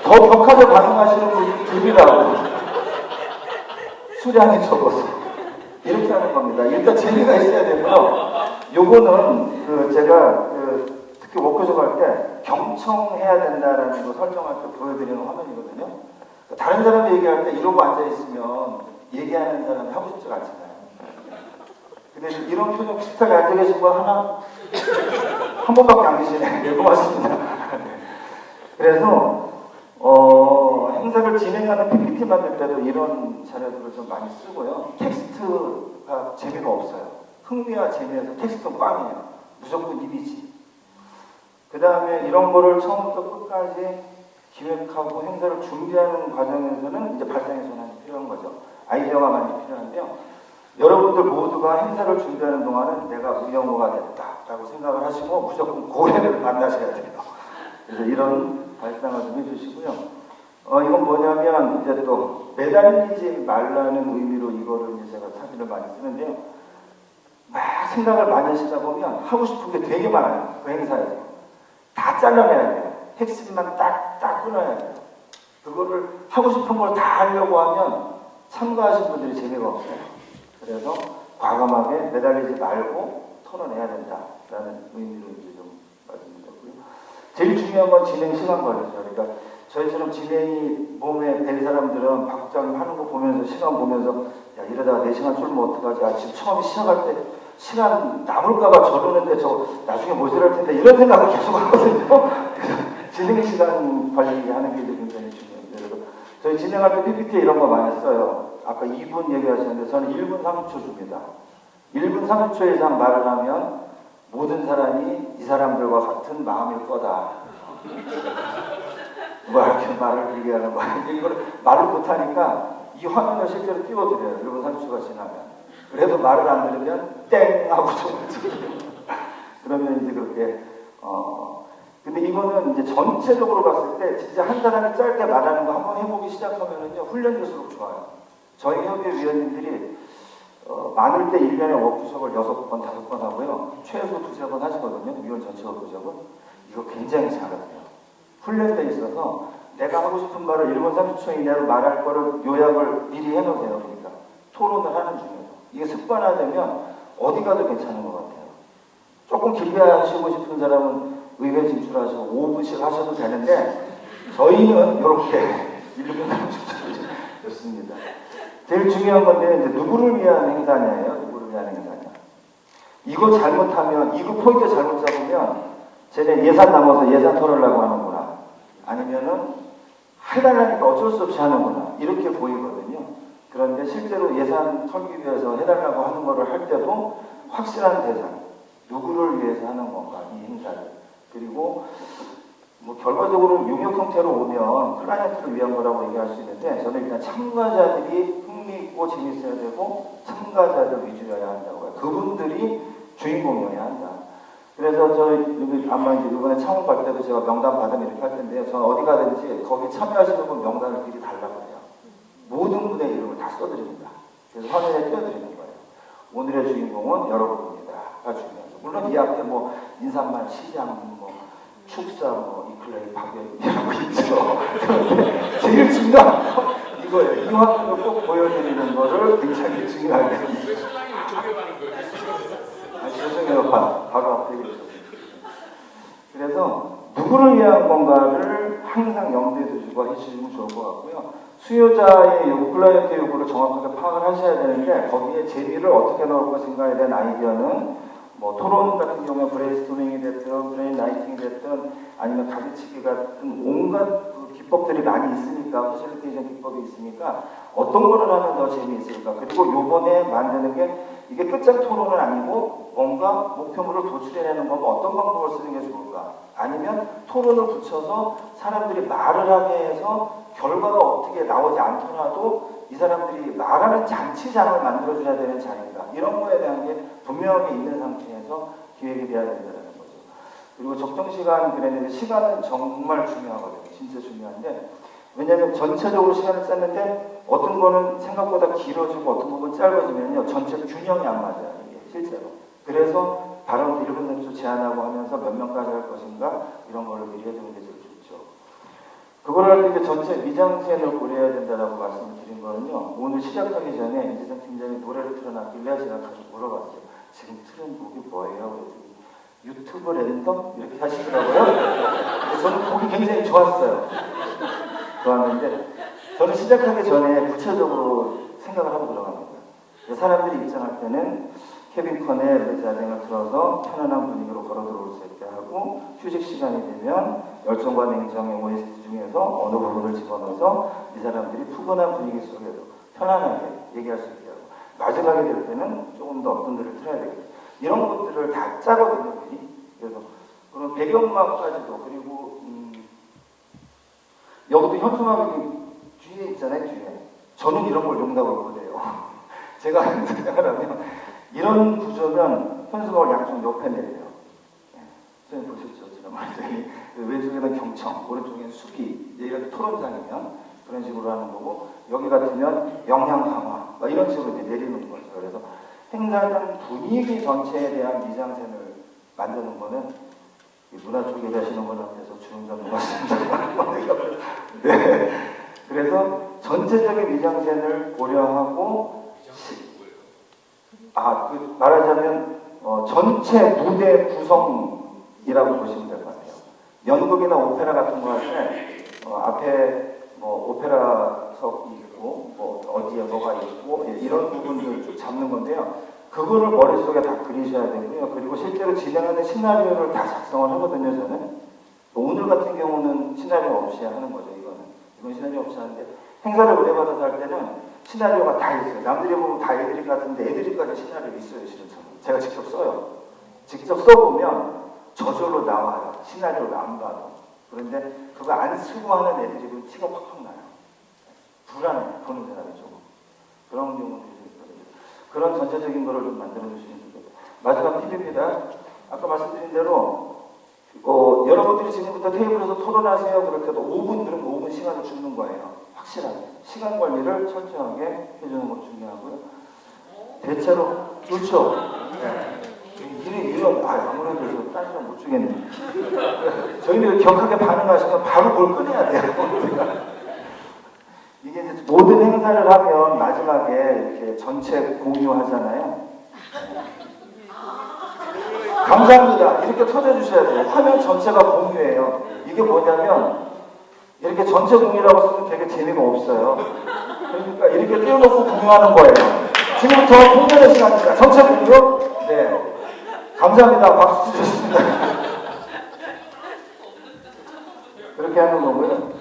더 격하게 반응하시는 분이 드리라고. 수량이 적어서. 이렇게 하는 겁니다. 일단 재미가 있어야 되고요. 요거는 제가 특히 워크숍 할 때 경청해야 된다라는 거 설정할 때 보여드리는 화면이거든요. 다른 사람이 얘기할 때 이러고 앉아있으면 얘기하는 사람이 하고 싶지가 않잖아요. 근데 이런 표정 비슷하게 앉아 계신 분 하나? 한 번밖에 안 계시네. 네, 고맙습니다. 그래서 행사를 진행하는 PPT 만들 때도 이런 자료들을 좀 많이 쓰고요. 텍스트가 재미가 없어요. 흥미와 재미에서 텍스트는 꽝이에요. 무조건 이미지. 그 다음에 이런 거를 처음부터 끝까지 기획하고 행사를 준비하는 과정에서는 이제 발상의 전환이 필요한 거죠. 아이디어가 많이 필요한데요. 여러분들 모두가 행사를 준비하는 동안은 내가 우영우가 됐다라고 생각을 하시고 무조건 고해를 만나셔야 돼요. 그래서 이런 발상을 좀 해주시고요. 이건 뭐냐면 이제 또 매달리지 말라는 의미로 이거를 이제 제가 사진을 많이 쓰는데요. 막 생각을 많이 하시다 보면 하고 싶은 게 되게 많아요. 그 행사에서. 다 잘라내야 돼요. 핵심만 딱 끊어야 돼요. 그거를 하고 싶은 걸 다 하려고 하면 참가하신 분들이 재미가 없어요. 그래서 과감하게 매달리지 말고 털어내야 된다라는 의미로 이제 좀 말씀드렸고요. 제일 중요한 건 진행 시간 걸리죠. 그러니까 저희처럼 진행이 몸에 밴 사람들은 박 국장님 하는 거 보면서 시간 보면서 야 이러다가 4시간 줄면 어떡하지? 아 지금 처음 시작할 때 시간 남을까봐 저러는데 저 나중에 모자랄 텐데 이런 생각을 계속 하거든요. 진행 시간 관리하는 게 굉장히 중요해요. 그래서 저희 진행할 때 PPT에 이런 거 많이 써요. 아까 2분 얘기하셨는데 저는 1분 30초 줍니다. 1분 30초 이상 말을 하면 모든 사람이 이 사람들과 같은 마음일 거다. 뭐 이렇게 말을 길게 하는 거야. 이걸 말을 못하니까 이 화면을 실제로 띄워드려요. 1분 30초가 지나면. 그래도 말을 안 들으면 땡 하고 그러면 이제 그렇게 근데 이거는 이제 전체적으로 봤을 때 진짜 한 사람이 짧게 말하는 거 한번 해보기 시작하면은요 훈련될수록 좋아요. 저희 협의회 위원님들이 많을 때 1년에 워크숍을 6번, 5번 하고요. 최소 2-3번 하시거든요. 위원 전체 워크숍은. 이거 굉장히 잘하세요. 훈련돼 있어서 내가 하고 싶은 말을 1분 30초 이내로 말할 거를 요약을 미리 해놓으세요. 그러니까 토론을 하는 중에서. 이게 습관화되면 어디 가도 괜찮은 것 같아요. 조금 길게 하시고 싶은 사람은 의회 진출하셔서 5분씩 하셔도 되는데 저희는 이렇게 1분 30초 좋습니다. 제일 중요한 건데 이제 누구를 위한 행사냐예요. 누구를 위한 행사냐. 이거 잘못하면 이거 포인트 잘못 잡으면 쟤네 예산 남아서 예산 털으려고 하는구나. 아니면은 해달라니까 어쩔 수 없이 하는구나. 이렇게 보이거든요. 그런데 실제로 예산 털기 위해서 해달라고 하는 거를 할 때도 확실한 대상, 누구를 위해서 하는 건가, 이 행사를. 그리고 뭐 결과적으로 용역 형태로 오면 클라이언트를 위한 거라고 얘기할 수 있는데 저는 일단 참가자들이 흥미있고 재밌어야 되고 참가자들 위주여야 한다고 해요. 그분들이 주인공이어야 한다. 그래서 저 여기 아마 이제 이번에 창원 갈 때도 제가 명단 받으면 이렇게 할 텐데요. 저는 어디 가든지 거기 참여하시는 분 명단을 미리 달라고 해요. 모든 분의 이름을 다 써드립니다. 그래서 화면에 띄워드리는 거예요. 오늘의 주인공은 여러분입니다가 중요하죠. 물론 이 앞에 뭐 인삼만 시장, 뭐 축사, 뭐 이클레이 박연 이런 거 있죠. 그런데 제일 중요한 건 이거예요. 이 화면을 꼭 보여드리는 거를 굉장히 중요하게. 왜 신랑이 조교하는 거예요? 죄송해요. 바로 앞에 있어요. 그래서 누구를 위한 건가를 항상 염두에 두시고 해주시면 좋을 것 같고요. 수요자의 요구, 클라이언트 요구를 정확하게 파악을 하셔야 되는데 거기에 재미를 어떻게 넣을 것인가에 대한 아이디어는 뭐 토론 같은 경우에 브레인스토밍이 됐든 브레인 라이팅이 됐든 아니면 가지치기 같은 온갖 그 기법들이 많이 있으니까 퍼실리테이션 기법이 있으니까 어떤 거를 하면 더 재미있을까. 그리고 요번에 만드는 게 이게 끝장 토론은 아니고 뭔가 목표물을 도출해내는 거면 어떤 방법을 쓰는 게 좋을까. 아니면 토론을 붙여서 사람들이 말을 하게 해서 결과가 어떻게 나오지 않더라도 이 사람들이 말하는 장치장을 만들어줘야 되는 자리인가. 이런 거에 대한 게 분명하게 있는 상태에서 기획이 돼야 된다는 거죠. 그리고 적정 시간 그랬는데 시간은 정말 중요하거든요. 진짜 중요한데 왜냐하면 전체적으로 시간을 짰는데 어떤 거는 생각보다 길어지고 어떤 부분 짧아지면요. 전체 균형이 안 맞아요. 이게 실제로. 그래서 발언 1분 30초 제한하고 하면서 몇 명까지 할 것인가 이런 거를 미리 해두는 게 제일 좋죠. 그걸 할 때 전체 미장센을 고려해야 된다고 말씀을 드린 거는요. 오늘 시작하기 전에 이재성 팀장이 노래를 틀어놨길래 제가 가서 물어봤어요. 지금 틀은 곡이 뭐예요? 그랬더니 유튜브 랜덤? 이렇게 하시더라고요. 저는 곡이 굉장히 좋았어요. 좋았는데 저는 시작하기 전에 구체적으로 생각을 하고 들어가는 거예요. 사람들이 입장할 때는 캐빈컨에 레자댕을 틀어서 편안한 분위기로 걸어 들어올 수 있게 하고 휴식 시간이 되면 열정과 냉정의 OST 중에서 어느 부분을 집어넣어서 이 사람들이 푸근한 분위기 속에서 편안하게 얘기할 수 있게 하고 마지막에 될 때는 조금 더 어떤 데를 틀어야 되겠다. 이런 것들을 다 짜거든요. 미리. 그래서 그런 배경음악까지도 그리고 여기도 현수막이 뒤에 있잖아요. 뒤에. 저는 이런 걸 용납을 못해요. 제가 생각을 하면 이런 구조면 현수막을 양쪽 옆에 내려요. 선생님 보셨죠? 지금 완전히 왼쪽에는 경청, 오른쪽에는 수기, 이렇게 토론장이면 그런 식으로 하는 거고 여기 같으면 영양 강화 이런 식으로 이제 내리는 거죠. 그래서 행사장 분위기 전체에 대한 미장센을 만드는 거는 문화 쪽에 계시는 분 앞에서 주름잡는 것 같습니다. 네. 그래서 전체적인 미장센을 고려하고 말하자면 전체 무대 구성이라고 보시면 될 것 같아요. 연극이나 오페라 같은 거 할 때 앞에 오페라석이 있고 어디에 뭐가 있고 이런 부분들 쭉 잡는 건데요. 그거를 머릿속에 다 그리셔야 되고요. 그리고 실제로 진행하는 시나리오를 다 작성을 하거든요. 저는 오늘 같은 경우는 시나리오 없이 하는 거죠. 이건 시나리오 없이 하는데 행사를 의뢰받아서 할 때는 시나리오가 다 있어요. 남들이 보면 다 애드립 같은데 애드립까지 시나리오 있어요. 실은 저는. 제가 직접 써요. 직접 써보면 저절로 나와요. 시나리오를 안 봐도. 그런데 그거 안 쓰고 하는 애드립은 티가 팍팍 나요. 불안해요. 보는 사람이 조금. 그런 경우들이 있거든요. 그런 전체적인 거를 좀 만들어주시면 좋겠어요. 마지막 팁입니다. 아까 말씀드린 대로 여러분들이 지금부터 테이블에서 토론하세요. 그럴 때도 5분 들으면 5분 시간을 주는 거예요. 확실하게. 시간 관리를 철저하게 해주는 것 중요하고요. 대체로, 그렇죠. 네. 아무래도 딴 사람 못 주겠네. 저희는 격하게 반응하시면 바로 뭘 꺼내야 돼요. 이게 이제 모든 행사를 하면 마지막에 이렇게 전체 공유하잖아요. 감사합니다. 이렇게 터져주셔야 돼요. 화면 전체가 공유예요. 이게 뭐냐면 이렇게 전체 공유라고 쓰면 되게 재미가 없어요. 그러니까 이렇게 띄워놓고 공유하는 거예요. 지금부터 공유의 시간입니다. 전체 공유? 네. 감사합니다. 박수 주셨습니다. 그렇게 하는 거고요.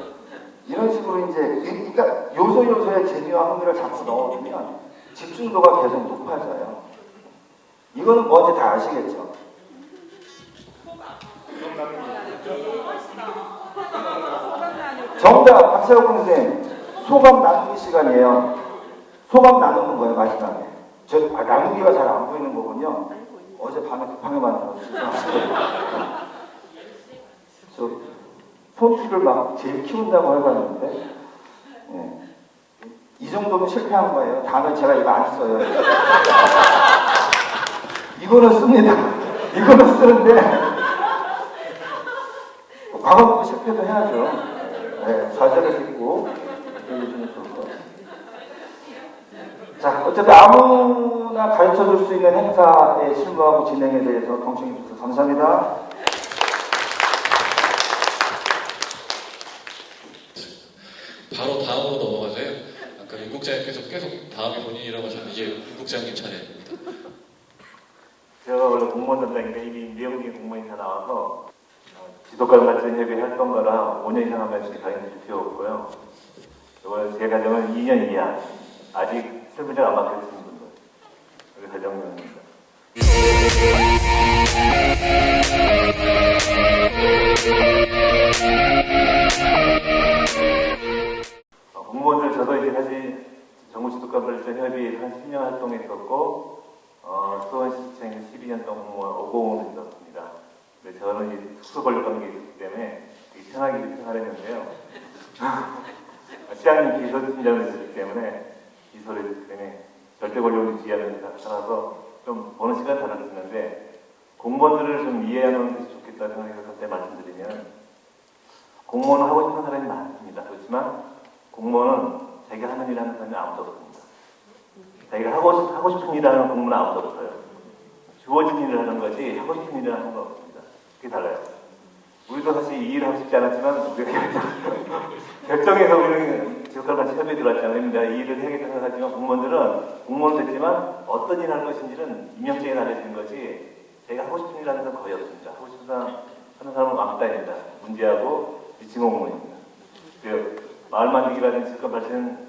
이런 식으로 이제 그러니까 요소요소의 재미와 흥미를 자꾸 넣어주면 집중도가 계속 높아져요. 이거는 뭔지 다 아시겠죠? 정답 박세호 선생님 소감 나누기 시간이에요. 소감 나누는 거예요 마지막에. 나누기가 잘 안 보이는 거군요. 어제 밤에 급하게 만들었어요. 저 손길을 막 제일 키운다고 해봤는데 이 정도면 실패한 거예요. 다음에 제가 이거 안 써요. 이거는 씁니다. 이거는 쓰는데 과거부터 실패도 해야죠. 네, 좌절을 듣고 해주시면 좋을 것 같아요. 자, 어쨌든 아무나 가르쳐줄 수 있는 행사의 실무하고 진행에 대해서 경청해 주셔서 감사합니다. 바로 다음으로 넘어가세요. 아까 윤 국장님께서 계속 다음이 본인이라고 하셨는데 이제 윤 국장님 차례입니다. 제가 원래 공무원 담당인데 이미 미용진 공무원이 다 나와서 지속가능 발전협의 했던 거랑 5년 이상 하면 당연히 줄 필요 없고요. 이번에 제 가정은 2년 이하 아직 실무자가 안 맡겨진 분들 그게 가정명입니다. 공무원들 저도 이제 사실 정부지속가발전협의 한 10년 활동했었고 수원시청에서 12년 동안 공무원 5공을 있었습니다. 근데 저는 이제 특수권력관계에 있기 때문에 되게 편하게 생활했는데요. 시장님 기소팀장을 했기 때문에 기소를 했기 때문에 절대 권력을 지휘하면서 살아서 좀 보는 시간이 달랐었는데 공무원들을 좀 이해하는 것이 좋겠다 생각해서 그때 말씀드리면 공무원을 하고 싶은 사람이 많습니다. 그렇지만 공무원은 자기가 하는 일을 하는 사람이 아무도 없습니다. 자기가 하고 싶은 일을 하는 공무원은 아무도 없어요. 주어진 일을 하는 거지 하고 싶은 일을 하는 건 없습니다. 그게 달라요. 우리도 사실 이 일을 하고 싶지 않았지만 우리가 결정해서 우리는 지속가는 협의에 들어왔잖아요. 내가 이 일을 해야겠다 생각하지만 공무원들은 공무원 됐지만 어떤 일을 할 것인지는 임명장에 달려지는 거지 제가 하고 싶은 일 하는 사람 거의 없습니다. 하고 싶은 사람 하는 사람은 아무것도 문제하고 미친 공무원입니다. 그 마을 만들기라든지 지속가 발생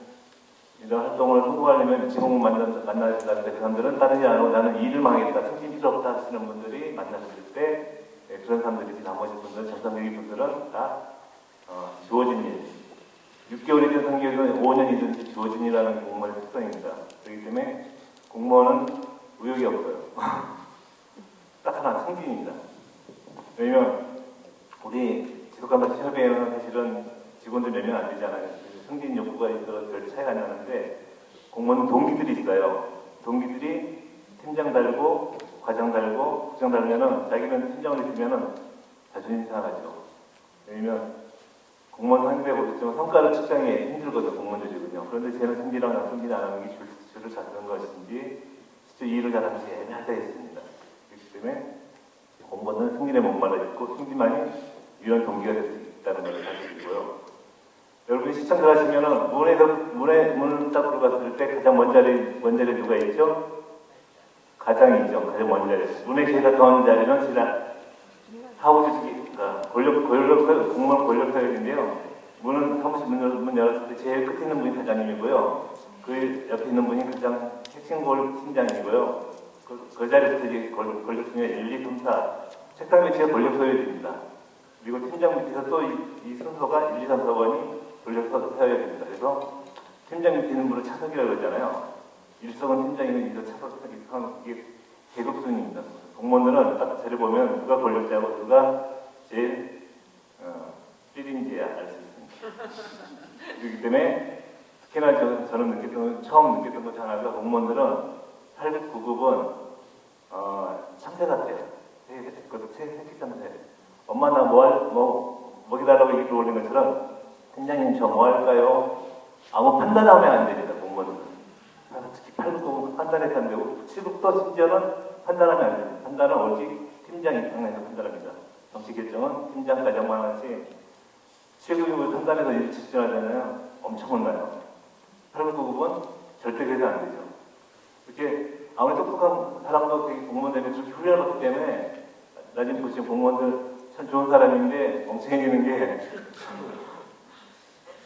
이런 활동을 성공하려면 미친 공무원 만나야 된다는데 그 사람들은 다른 일 안 하고 나는 이 일을 하겠다, 승진 필요 없다 하시는 분들이 만났을 때 그런 사람들이지 나머지 분들은 정상적인 분들은 다 주어진 일 6개월이든 3개월이든 5년이든지 주어진 일이라는 공무원의 특성입니다. 그렇기 때문에 공무원은 의욕이 없어요. 딱 하나 승진입니다. 왜냐면 우리 지속감발협의회는 사실은 직원들 몇 명 안 되잖아요. 승진 욕구가 있어서 별 차이가 안 나는데 공무원은 동기들이 있어요. 동기들이 팀장 달고 과장 달고 부장 달면은 자기는 팀장을 했으면은 자존심 상하죠. 왜냐면 공무원 상대에 보셨지만 성과를 측정이 힘들거든요. 공무원들이거든요. 그런데 쟤는 승진이랑 승진 안 하는 게 줄을 잘 쓰는 것인지 실제 이 일을 잘하는지 애매하다 했습니다. 그렇기 때문에 공무원은 승진에 목말라 있고 승진만이 유연 동기가 될 수 있다는 것을 사실이고요. 여러분이 시청 들어가시면은 문을 딱 들어갔을 때 가장 먼 자리에 누가 있죠? 가장이죠. 가장 먼 자리. 문에 제일 가까운 자리는 제가 사무실이 공무원 권력서열인데요. 문은 사무실 문 열었을 때 제일 끝에 있는 분이 가장님이고요. 그 옆에 있는 분이 가장 핵심골 팀장이고요. 그 자리에서 이제 권력순위가 1, 2, 3, 4 책상 위치가 권력서열입니다. 그리고 팀장 밑에서 또 이 순서가 1, 2, 3, 4번이 권력서열입니다. 그래서 팀장 밑에 있는 분을 차석이라고 그러잖아요. 일석은 팀장이면 일석 차석이 이게 계급순위입니다. 공무원들은 딱 자리 보면 누가 권력자고 누가 제일 삐린지야 알 수 있습니다. 그렇기 때문에 특히나 저는 처음 느꼈던 것 중 하나가 공무원들은 8급, 9급은 참새 같아요. 새끼 참새. 엄마 나 먹이달라고 얘기를 올린 것처럼 팀장님 저 뭐 할까요? 아무 판단하면 안 됩니다. 공무원들은. 특히 8급, 9급 판단해서 안 되고 7급도 심지어는 판단하면 안 됩니다. 판단은 오직 팀장이 당내에서 판단합니다. 정치 결정은 팀장 과장만 하지 7급을 판단해서 일 집중하잖아요. 엄청 혼나요. 8급, 9급은 절대 그래서 안 되죠. 이렇게 아무리 똑똑한 사람도 되게 공무원 되면 그렇게 훈련을 했기 때문에 나중에 보시면 공무원들 참 좋은 사람인데 멍청해지는 게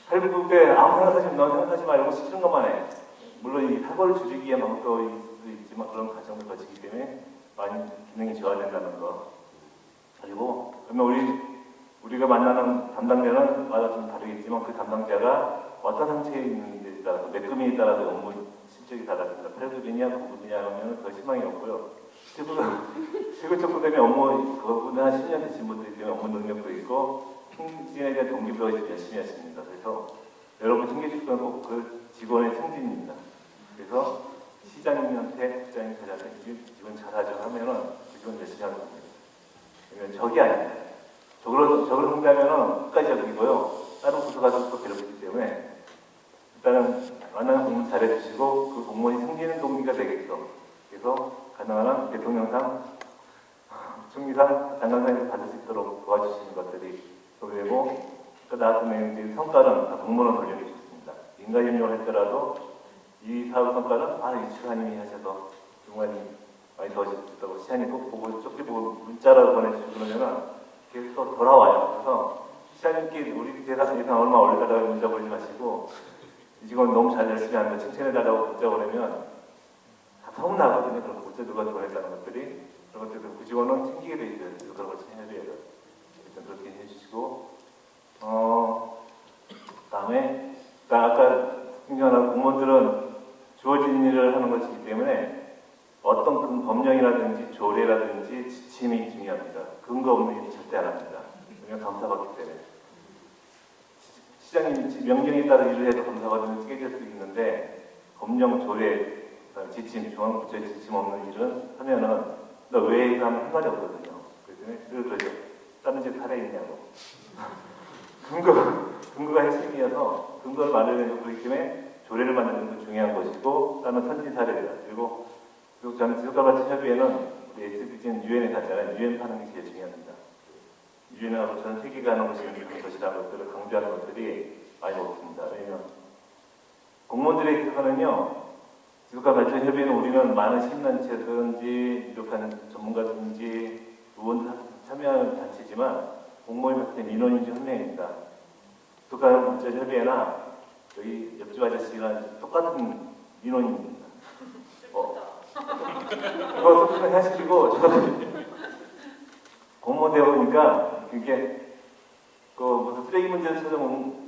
8급, 9급 때 아무 생각하지 말고 시키는 것만 해. 물론 이 사고를 줄이기 위한 방법도 있을 수도 있지만 그런 과정을 거치기 때문에 많이 기능이 저하된다는 거. 그리고 그러면 우리가 만나는 담당자는 마다 좀 다르겠지만 그 담당자가 어떤 상태에 있는지에 따라서 몇 급에 따라서 업무 실적이 달라집니다. 8급이냐 9급이냐 하면 더 희망이 없고요. 7급 정도 되면 업무 그거보다 한 10년 되신 분들이 때문에 업무 능력도 있고 승진에 대한 동기부여가 열심히 하십니다. 그래서 여러분 챙겨줄 건 꼭 그 직원의 승진입니다. 그래서 시장님한테 부장님 가자면 이건 잘하죠 하면은 이건 열심히 하는 겁니다. 그러면 적이 아닙니다. 적으로 상대하면은 끝까지 적이고요. 다른 부서 가서 또 괴롭히기 때문에 일단은 만나는 공무원 잘해주시고 그 공무원이 승진의 동기가 되게끔 그래서 가능한 한 대통령상, 총리상, 장관상에서 받을 수 있도록 도와주시는 것들이 그리고 그 나왔던 내용들이 성과는 다 공무원 권력이 좋습니다. 인가임용을 했더라도 이 사업 성과는 이 시장님이 하셔서 정말 많이 도와주셨다고 시장이 꼭 보고 쪽지 보고 문자라도 보내주시고 그러면은 계속 또 돌아와요. 그래서 시장님께 우리 대상 얼마 올려달라고 문자 보내지 마시고 이 직원 너무 잘 열심히 하는데 칭찬해달라고 문자 보내면 다 소문나거든요. 그런 문자 누가 보냈다는 것들이 그런 것들도 그 직원은 챙기게 돼 있어요. 그런 걸 해드려야 돼요. 일단 그렇게 해주시고 그다음에 아까 승진하는 공무원들은 주어진 일을 하는 것이기 때문에 어떤 법령이라든지 조례라든지 지침이 중요합니다. 근거 없는 일 절대 안 합니다. 왜냐하면 감사받기 때문에. 시장님 명령에 따라 일을 해서 감사받으면 깨질 수 있는데 법령, 조례, 지침, 중앙부처의 지침 없는 일은 하면은 너 왜 해서 하면 상관이 없거든요. 그래서 그러죠. 다른 집 살에 있냐고. 근거가 핵심이어서 근거를 만들어내는 그렇기 때문에 조례를 만드는 것도 중요한 것이고 다른 선진 사례입니다. 그리고 저는 지속가발전협의회는 우리 SDG는 유엔에 갔잖아요. 유엔 파는 게 제일 중요합니다. 유엔하고 전 세계가 하는 것이라는 것들을 강조하는 것들이 많이 없습니다. 왜냐하면 공무원들에 있어서는요, 지속가능 발전 협의회는 우리는 많은 시민단체든지 유력한 전문가든지 의원들 참여하는 단체지만 공무원이 봤을 때 민원인 중 한 명입니다. 지속가능 발전 협의회나 여기 옆집 아저씨랑 똑같은 민원인입니다. 그거 속수는 하시고 저도 공무원 되어 보니까 그게 그 무슨 쓰레기 문제를 찾아온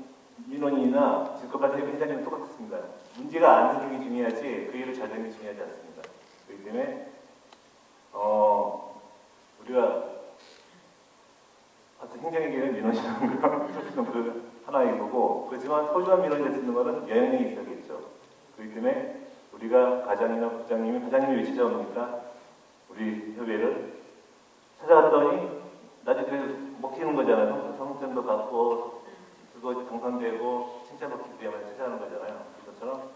민원인이나 지속가능 협의회 회장님은 똑같습니다. 문제가 안 생기는 게 중요하지 그 일을 잘 되는 게 중요하지 않습니다. 그렇기 때문에 우리가 어떤 행정에게는 민원이라는 건 그 하나의 거고, 그렇지만 소중한 민원이 될 수 있는 것은 영향력이 있어야겠죠. 그렇기 때문에 우리가 과장이나 부장님이 왜 찾아옵니까? 우리 협의회를 찾아갔더니 나중에 그래도 먹히는 거잖아요. 성장도 갖고 그거 정상되고 칭찬받기 때문에 찾아가는 거잖아요. 그것처럼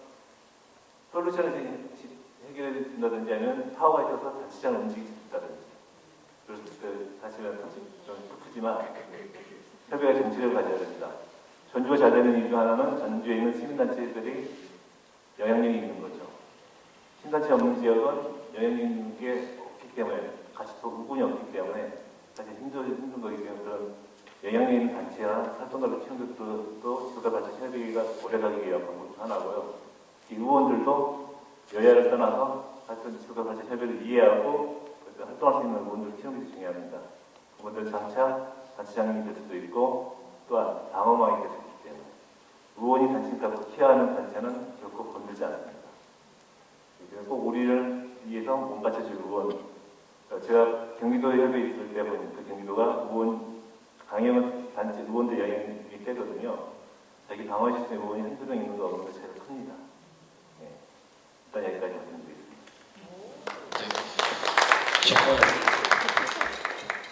솔루션을 해결해 준다든지 아니면 사고가 있어서 단체장을 움직일 수 있다든지. 사실은 좀 슬프지만 협의가 정치력을 가져야 됩니다. 전주가 잘 되는 이유 중 하나는 전주에 있는 시민단체들이 영향력이 있는 거죠. 시민단체 없는 지역은 영향력 있는 게 없기 때문에 같이 또 의군이 없기 때문에 사실 힘든 거기 때문에 그런 영향력 있는 단체나 활동가를 키우는 것도 지속가능 발전 협의회가 오래가기 위한 방법 중 하나고요. 이 의원들도 여야를 떠나서 하여튼 지속가능 발전 협의회를 이해하고 활동할 수 있는 의원들을 키우는 게 중요합니다. 의원들 장차 단체장님이 될 수도 있고 또한 당원망이 될 수 있기 때문에 의원이 단체니까 키워하는 단체는 결코 건들지 않습니다. 꼭 우리를 위해서 몸 바쳐줄 의원. 제가 경기도 협의에 있을 때 보니까 경기도가 의원 강영 단체 의원들 영향이 세거든요. 자기 방어 시스템 의원이 한두 명 있는 거 없는 거 제일 큽니다. 네. 일단 여기까지 말씀드리겠습니다.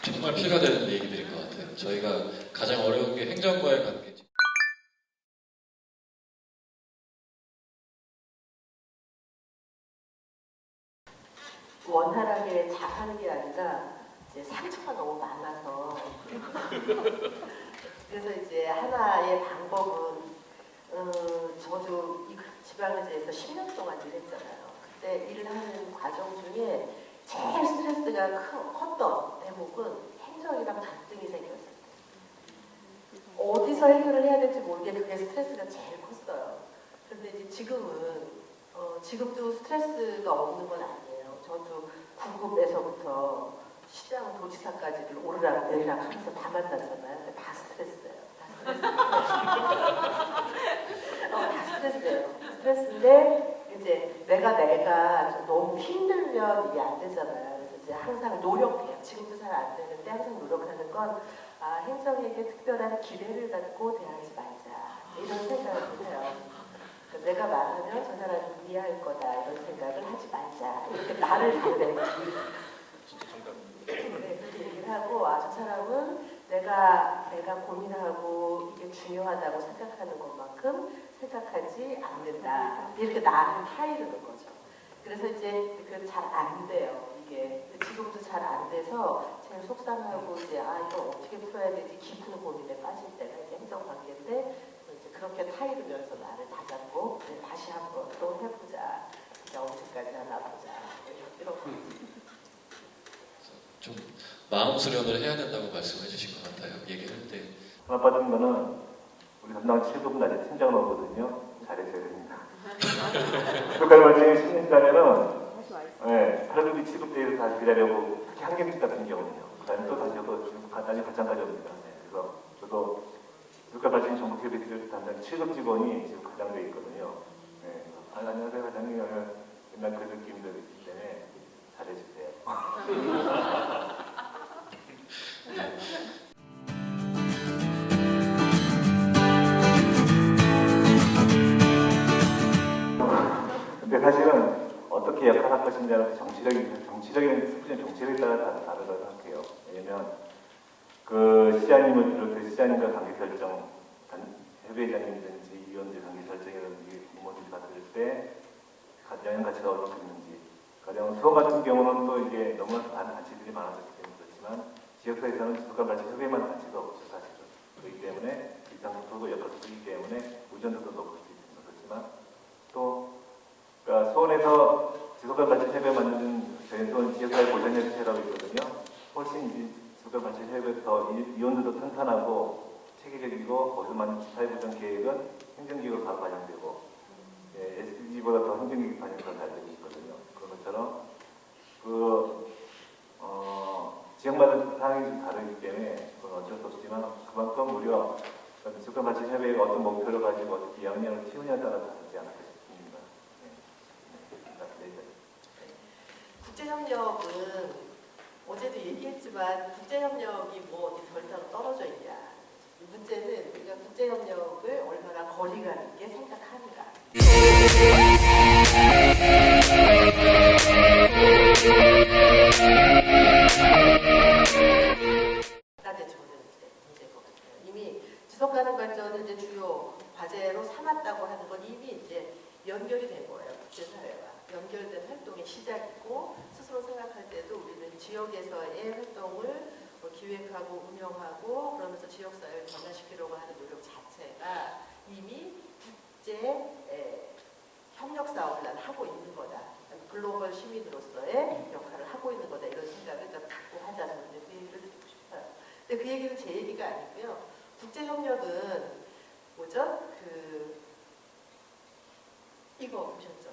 정말 피가 되는 얘기들인 것 같아요. 저희가 가장 어려운 게 행정과의 관계. 원활하게 잘하는 게 아니라 이제 상처가 너무 많아서 그래서 이제 하나의 방법은 저도 이 지방의제에서 10년 동안 일했잖아요. 그때 일을 하는 과정 중에 제일 스트레스가 컸던 대목은 행정이랑 갈등이 생겼을 때 어디서 해결을 해야 될지 모르게 그게 스트레스가 제일 컸어요. 그런데 이제 지금도 스트레스가 없는 건 아니에요. 저도 구급에서부터 시장 도지사까지를 오르락 내리락 하면서 다 만났잖아요. 근데 다 스트레스예요. 다 스트레스예요. 스트레스인데 이제 내가 좀 너무 힘들면 이게 안 되잖아요. 그래서 이제 항상 노력해요. 지금도 잘 안 되는데 항상 노력하는 건 행정에게 특별한 기대를 갖고 대하지 말자 이런 생각을 해요. 내가 말하면 저 사람이 이해할 거다 이런 생각을 하지 말자 이렇게 나를 달래고 그렇게 얘기를 하고 저 사람은 내가 고민하고 이게 중요하다고 생각하는 것만큼 생각하지 않는다 이렇게 나를 타이르는 거죠. 그래서 이제 그 잘 안 돼요. 이게 지금도 잘 안 돼서 제일 속상하고 이제 이거 어떻게 풀어야 되지 깊은 고민에 빠질 때가 이제 행정관계인데 이제 그렇게 타이르면서 나를 다잡고 다시 한번 또 해보자. 이제 언제까지 하나 보자. 이런 좀 마음 수련을 해야 된다고 말씀해 주신 것 같아요. 얘기할 때. 하나 빠진 거는 우리 담당 7분 낮에 팀장을 오거든요. 잘해줘야 됩니다. 지속가능 발전이 10년 지나면은 하루비 취급대에서 다시 기다려고 특히 한경직 같은 경우는요. 그 다음에 또 다시 나중에 발전까지 옵니다. 그래서 저도 지속가능 발전이 전국협의회 담당 7급 직원이 지금 과장되어 있거든요. 안녕하세요 과장님. 맨날 그 느낌도 있기 때문에 잘해주세요. 근데 사실은 어떻게 역할할 것인지는 정치적인 스피는 정치력에 따라 다르다고 생각해요. 왜냐면 그 시장님을 비롯해 시장님과 관계 설정, 협의회장님이든지 위원들 관계 설정이라든지 공무원들이 봤을 때 영향 가치가 어떻게 있는지. 가령 수원 같은 경우는 또 이게 너무 많은 단체들이 많아졌기 때문에 그렇지만 지역사회에서는 지속가능 발전 협의회만 단체가 없죠 사실은. 그렇기 때문에 일상소도 역할을 쓰기 때문에 의존도도 높을 수 있습니다. 그렇지만 수원에서 지속가능 발전 협약 만드는 저희 수원 지역사회 보전협의체라고 있거든요. 훨씬 이 지속가능 발전 협약이 더 위원들도 탄탄하고 체계적이고 거기서 만든 사회보전 계획은 행정기획으로 다 반영되고 SDG보다 더 행정기획 반영이 더 잘 되고 있거든요. 그런 것처럼 지역마다 상황이 좀 다르기 때문에 그건 어쩔 수 없지만 그만큼 우리가 지속가능 발전 협약의 어떤 목표를 가지고 어떻게 역량을 키우냐에 따라 다르지 않을까 싶습니다. 국제협력은 어제도 얘기했지만 국제협력이 뭐 어디 별다로 떨어져 있냐. 문제는 우리가 국제협력을 얼마나 거리감 있게 생각하는가. 따져보는 문제일 것 같아요. 이미 지속가능 발전을 이제 주요 과제로 삼았다고 하는 건 이미 이제 연결이 된 거예요. 국제사회와 연결된 활동의 시작이고 스스로 생각할 때도 우리는 지역에서의 활동을 기획하고 운영하고 그러면서 지역사회를 변화시키려고 하는 노력 자체가 이미 국제 협력 사업을 난 하고 있는 거다. 글로벌 시민으로서의 역할을 하고 있는 거다. 이런 생각을 갖고 하자. 저는 그 얘기를 드리고 싶어요. 근데 그 얘기는 제 얘기가 아니고요. 국제협력은 뭐죠? 이거 보셨죠?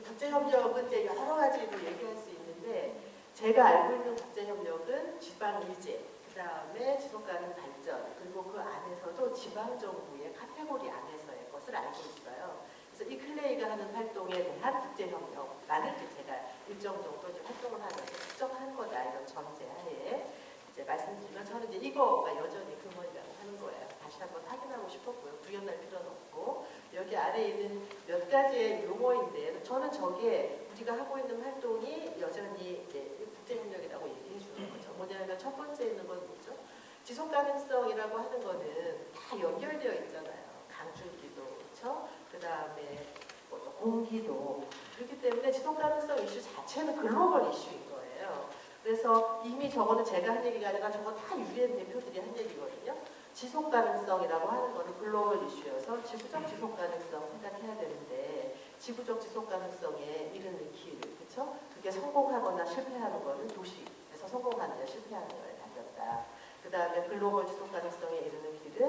국제협력은 이제 여러 가지로 얘기할 수 있는데 제가 알고 있는 국제협력은 지방의제, 그 다음에 지속가능 발전, 그리고 그 안에서도 지방정부의 카테고리 안에서의 것을 알고 있어요. 그래서 이 클레이가 하는 활동에 대한 국제협력만을 제가 일정 정도 이제 활동을 하면서 특정한 거다 이런 전제하에 이제 말씀드리면 저는 이제 이거가 여전히 근원이라고 하는 거예요. 다시 한번 확인하고 싶었고요. 구현할 필요는 없고 여기 아래에 있는 몇 가지의 용어인데 저는 저게 우리가 하고 있는 활동이 여전히 이제 국제협력이라고 얘기해 주는 거죠. 뭐냐면 첫 번째 있는 건 뭐죠? 지속가능성이라고 하는 거는 다 연결되어 있잖아요. 강줄기도 그렇죠? 그 다음에 뭐 공기도 그렇기 때문에 지속가능성 이슈 자체는 글로벌 이슈인 거예요. 그래서 이미 저거는 제가 한 얘기가 아니라 저거 다 UN 대표들이 한 얘기거든요. 지속가능성이라고 하는 거는 글로벌 이슈여서 지구적 지속가능성 생각해야 되는데 지구적 지속가능성에 이르는 길, 그렇죠? 그게 성공하거나 실패하는 거는 도시에서 성공하느냐 실패하는 거에 달렸다. 그 다음에 글로벌 지속가능성에 이르는 길은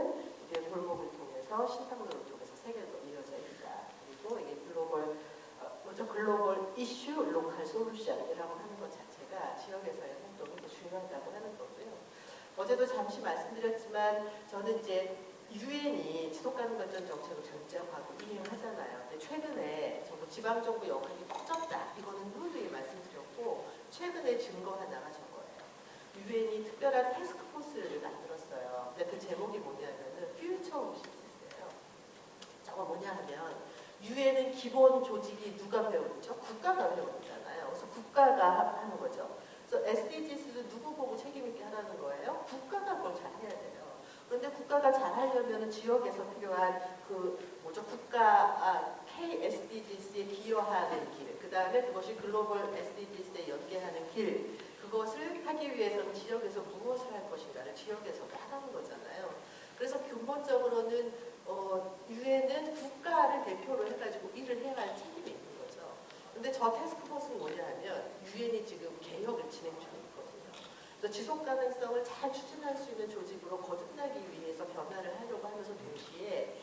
우리의 골목을 통해서 신탁로를 통해서 세계로 이어져 있다. 그리고 이게 글로벌 이슈 로컬 솔루션이라고 하는 것 자체가 지역에서의 활동이 중요하다고 하는 거고요. 어제도 잠시 말씀드렸지만 저는 이제 유엔이 지속가능 발전 정책을 결정하고 이행하잖아요. 근데 최근에 정부 지방정부 역할이 커졌다. 이거는 누누이 말씀드렸고 최근에 증거 하나가 저거예요. 유엔이 특별한 태스크포스를 만들었어요. 근데 그 제목이 뭐냐면은 퓨처 오시스예요. 저거 뭐냐 하면 유엔은 기본 조직이 누가 배우죠? 국가가 배우잖아요. 그래서 국가가 하는 거죠. 그래서 SDGs도 누구 보고 책임 있게 하라는 거예요? 국가가 그걸 잘 해야 돼요. 그런데 국가가 잘 하려면 지역에서 필요한 KSDGs에 기여하는 길, 그 다음에 그것이 글로벌 SDGs에 연계하는 길, 그것을 하기 위해서는 지역에서 무엇을 할 것인가를 지역에서 하라는 거잖아요. 그래서 근본적으로는 유엔은 국가를 대표로 해가지고 일을 해야 할 책임이 있는 거죠. 근데 저 태스크포스는 뭐냐 하면 유엔이 지금 개혁을 진행 중이거든요. 그래서 지속가능성을 잘 추진할 수 있는 조직으로 거듭나기 위해서 변화를 하려고 하면서 동시에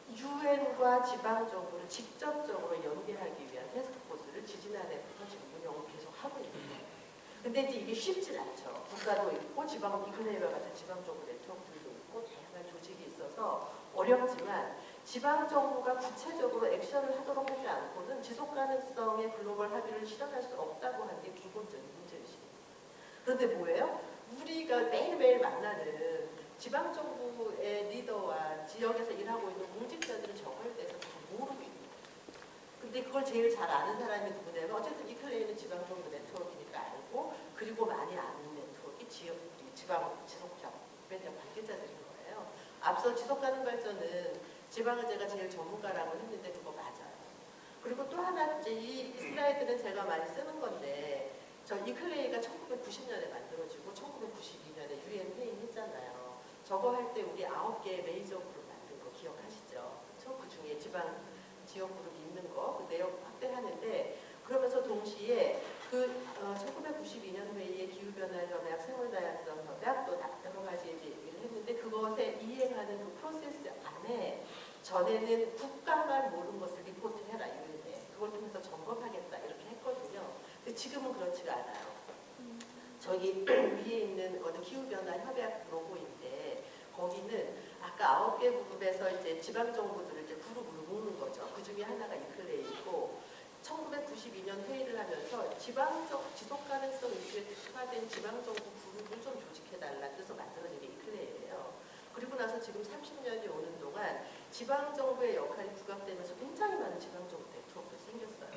유엔과 지방정부를 직접적으로 연계하기 위한 태스크포스를 지지난해부터 지금 운영을 계속 하고 있는 거예요. 근데 이제 이게 쉽진 않죠. 국가도 있고 지방 이클레이와 같은 지방정부 네트워크들도 있고 다양한 조직이 있어서 어렵지만 지방정부가 구체적으로 액션을 하도록 하지 않고는 지속가능성의 글로벌 합의를 실현할 수 없다고 하는 게 기본적인 문제의식입니다. 그런데 뭐예요? 우리가 매일매일 만나는 지방정부의 리더와 지역에서 일하고 있는 공직자들은 저거에 대해서 다 모르고 있는 거예요. 근데 그걸 제일 잘 아는 사람이 누구냐면 어쨌든 이클레이는 지방정부 네트워크니까 알고 그리고 많이 아는 네트워크가 지방 지속협력 관계자들인 거예요. 앞서 지속가능 발전은 지방의제가 제일 전문가라고 했는데 그거 맞아요. 그리고 또 하나 이제 이 슬라이드는 제가 많이 쓰는 건데 저 이클레이가 1990년에 만들어지고 1992년에 UN 회의했잖아요. 저거 할 때 우리 9개의 메이저 그룹 만든 거 기억하시죠? 그렇죠? 그 중에 지역 그룹이 있는 거, 그 내역 확대하는데 그러면서 동시에 그 1992년 회의의 기후변화협약, 생물다양성 협약 또 여러 가지 얘기를 했는데 그것에 이행하는 그 프로세스 안에 전에는 국가만 모르는 것을 리포트해라 이랬는데 그걸 통해서 점검하겠다 이렇게 했거든요. 근데 지금은 그렇지가 않아요. 저기 위에 있는 기후변화 협약 로고인데 거기는 아까 9개 그룹에서 이제 지방정부들을 이제 그룹으로 묶는 거죠. 그 중에 하나가 이클레이고 1992년 회의를 하면서 지방적 지속가능성 이슈에 특화된 지방정부 그룹을 좀 조직해달라 그래서 만들어진 게 이클레이예요. 그리고 나서 지금 30년이 오는 동안 지방정부의 역할이 부각되면서 굉장히 많은 지방정부 네트워크가 생겼어요.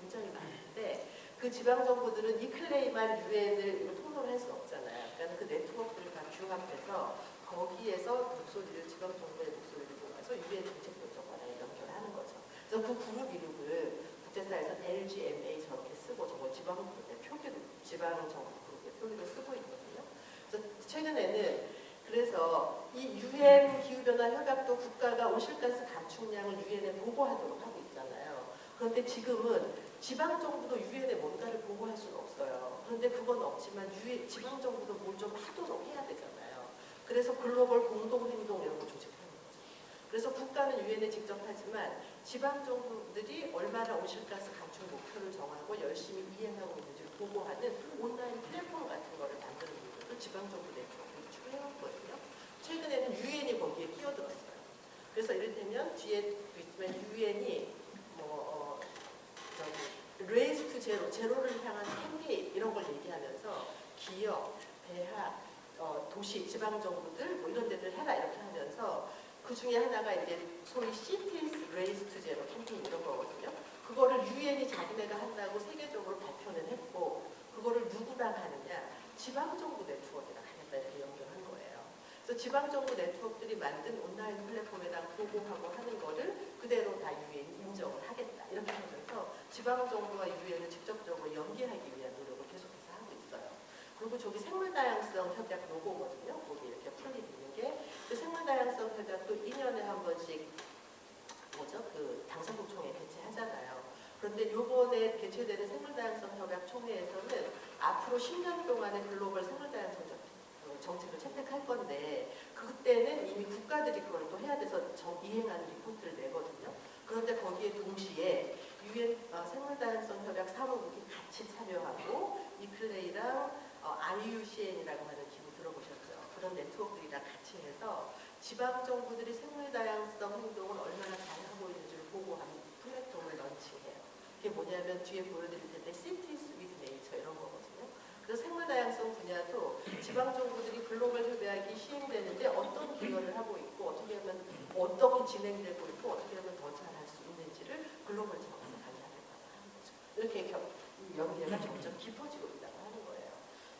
굉장히 많은데 그 지방정부들은 이클레이만 유엔을 통로를 할 수 없잖아요. 그러니까 그 네트워크를 다 규합해서 거기에서 목소리를 지방정부의 목소리를 모아서 유엔 정책결정관에 연결하는 거죠. 그래서 그 그룹 이름을 국제사에서 LGMA 저렇게 쓰고 저거 지방그룹의 표기를 지방정부 그룹의 표기를 쓰고 있거든요. 그래서 최근에는 그래서 이 유엔 기후변화 협약도 국가가 온실가스 감축량을 유엔에 보고하도록 하고 있잖아요. 그런데 지금은 지방정부도 유엔에 뭔가를 보고할 수는 없어요. 그런데 그건 없지만 지방정부도 뭘 좀 하도록 해야 되잖아요. 그래서 글로벌 공동행동 이런 거 조직하는 거죠. 그래서 국가는 유엔에 직접 하지만 지방정부들이 얼마나 온실가스 감축 목표를 정하고 열심히 이행하고 있는지를 보고하는 온라인 플랫폼 같은 거를 만드는 것도 지방정부 네트워크를 추진해왔거든요. 최근에는 유엔이 거기에 끼어들었어요. 그래서 이를테면 뒤에 있으면 유엔이 레이스 투 제로, 제로를 향한 캠페인 이런 걸 얘기하면서 기업, 대학, 도시, 지방정부들 뭐 이런 데들 해라 이렇게 하면서 그 중에 하나가 이제 소위 시티스 레이스 투 제로 캠페인 이런 거거든요. 그거를 유엔이 자기네가 한다고 세계적으로 발표는 했고 그거를 누구랑 하느냐 지방정부 네트워크랑 하겠다 이렇게 연결한 거예요. 그래서 지방정부 네트워크들이 만든 온라인 플랫폼에다 보고하고 하는 거를 그대로 다 유엔이 인정을 하겠다 이렇게 하면서 지방정부와 유엔을 직접적으로 연계하기 위한 노력을 계속해서 하고 있어요. 그리고 저기 생물다양성 협약 로고거든요. 거기 이렇게 풀리 있는 게 그 생물다양성 협약도 2년에 한 번씩 그 당사국 총회 개최하잖아요. 그런데 요번에 개최되는 생물다양성 협약 총회에서는 앞으로 10년 동안의 글로벌 생물다양성 정책을 채택할 건데 그때는 이미 국가들이 그걸 또 해야 돼서 이행하는 리포트를 내거든요. 그런데 거기에 동시에 유엔 생물다양성 협약 사무국이 같이 참여하고 이클레이랑 IUCN이라고 하는 기구 들어보셨죠? 그런 네트워크들이랑 같이 해서 지방정부들이 생물다양성 행동을 얼마나 잘하고 있는지를 보고하는 플랫폼을 런칭해요. 그게 뭐냐면 뒤에 보여드릴 텐데 Cities with Nature 이런 거거든요. 그래서 생물다양성 분야도 지방정부들이 글로벌 협약이 시행되는데 어떤 기여를 하고 있고 어떻게 하면 어떻게 진행되고 있고 어떻게 하면 더 잘할 수 있는지를 글로벌 차원에서 관리하겠다고 하는 거죠. 이렇게 연계가 점점 깊어지고 있다고 하는 거예요.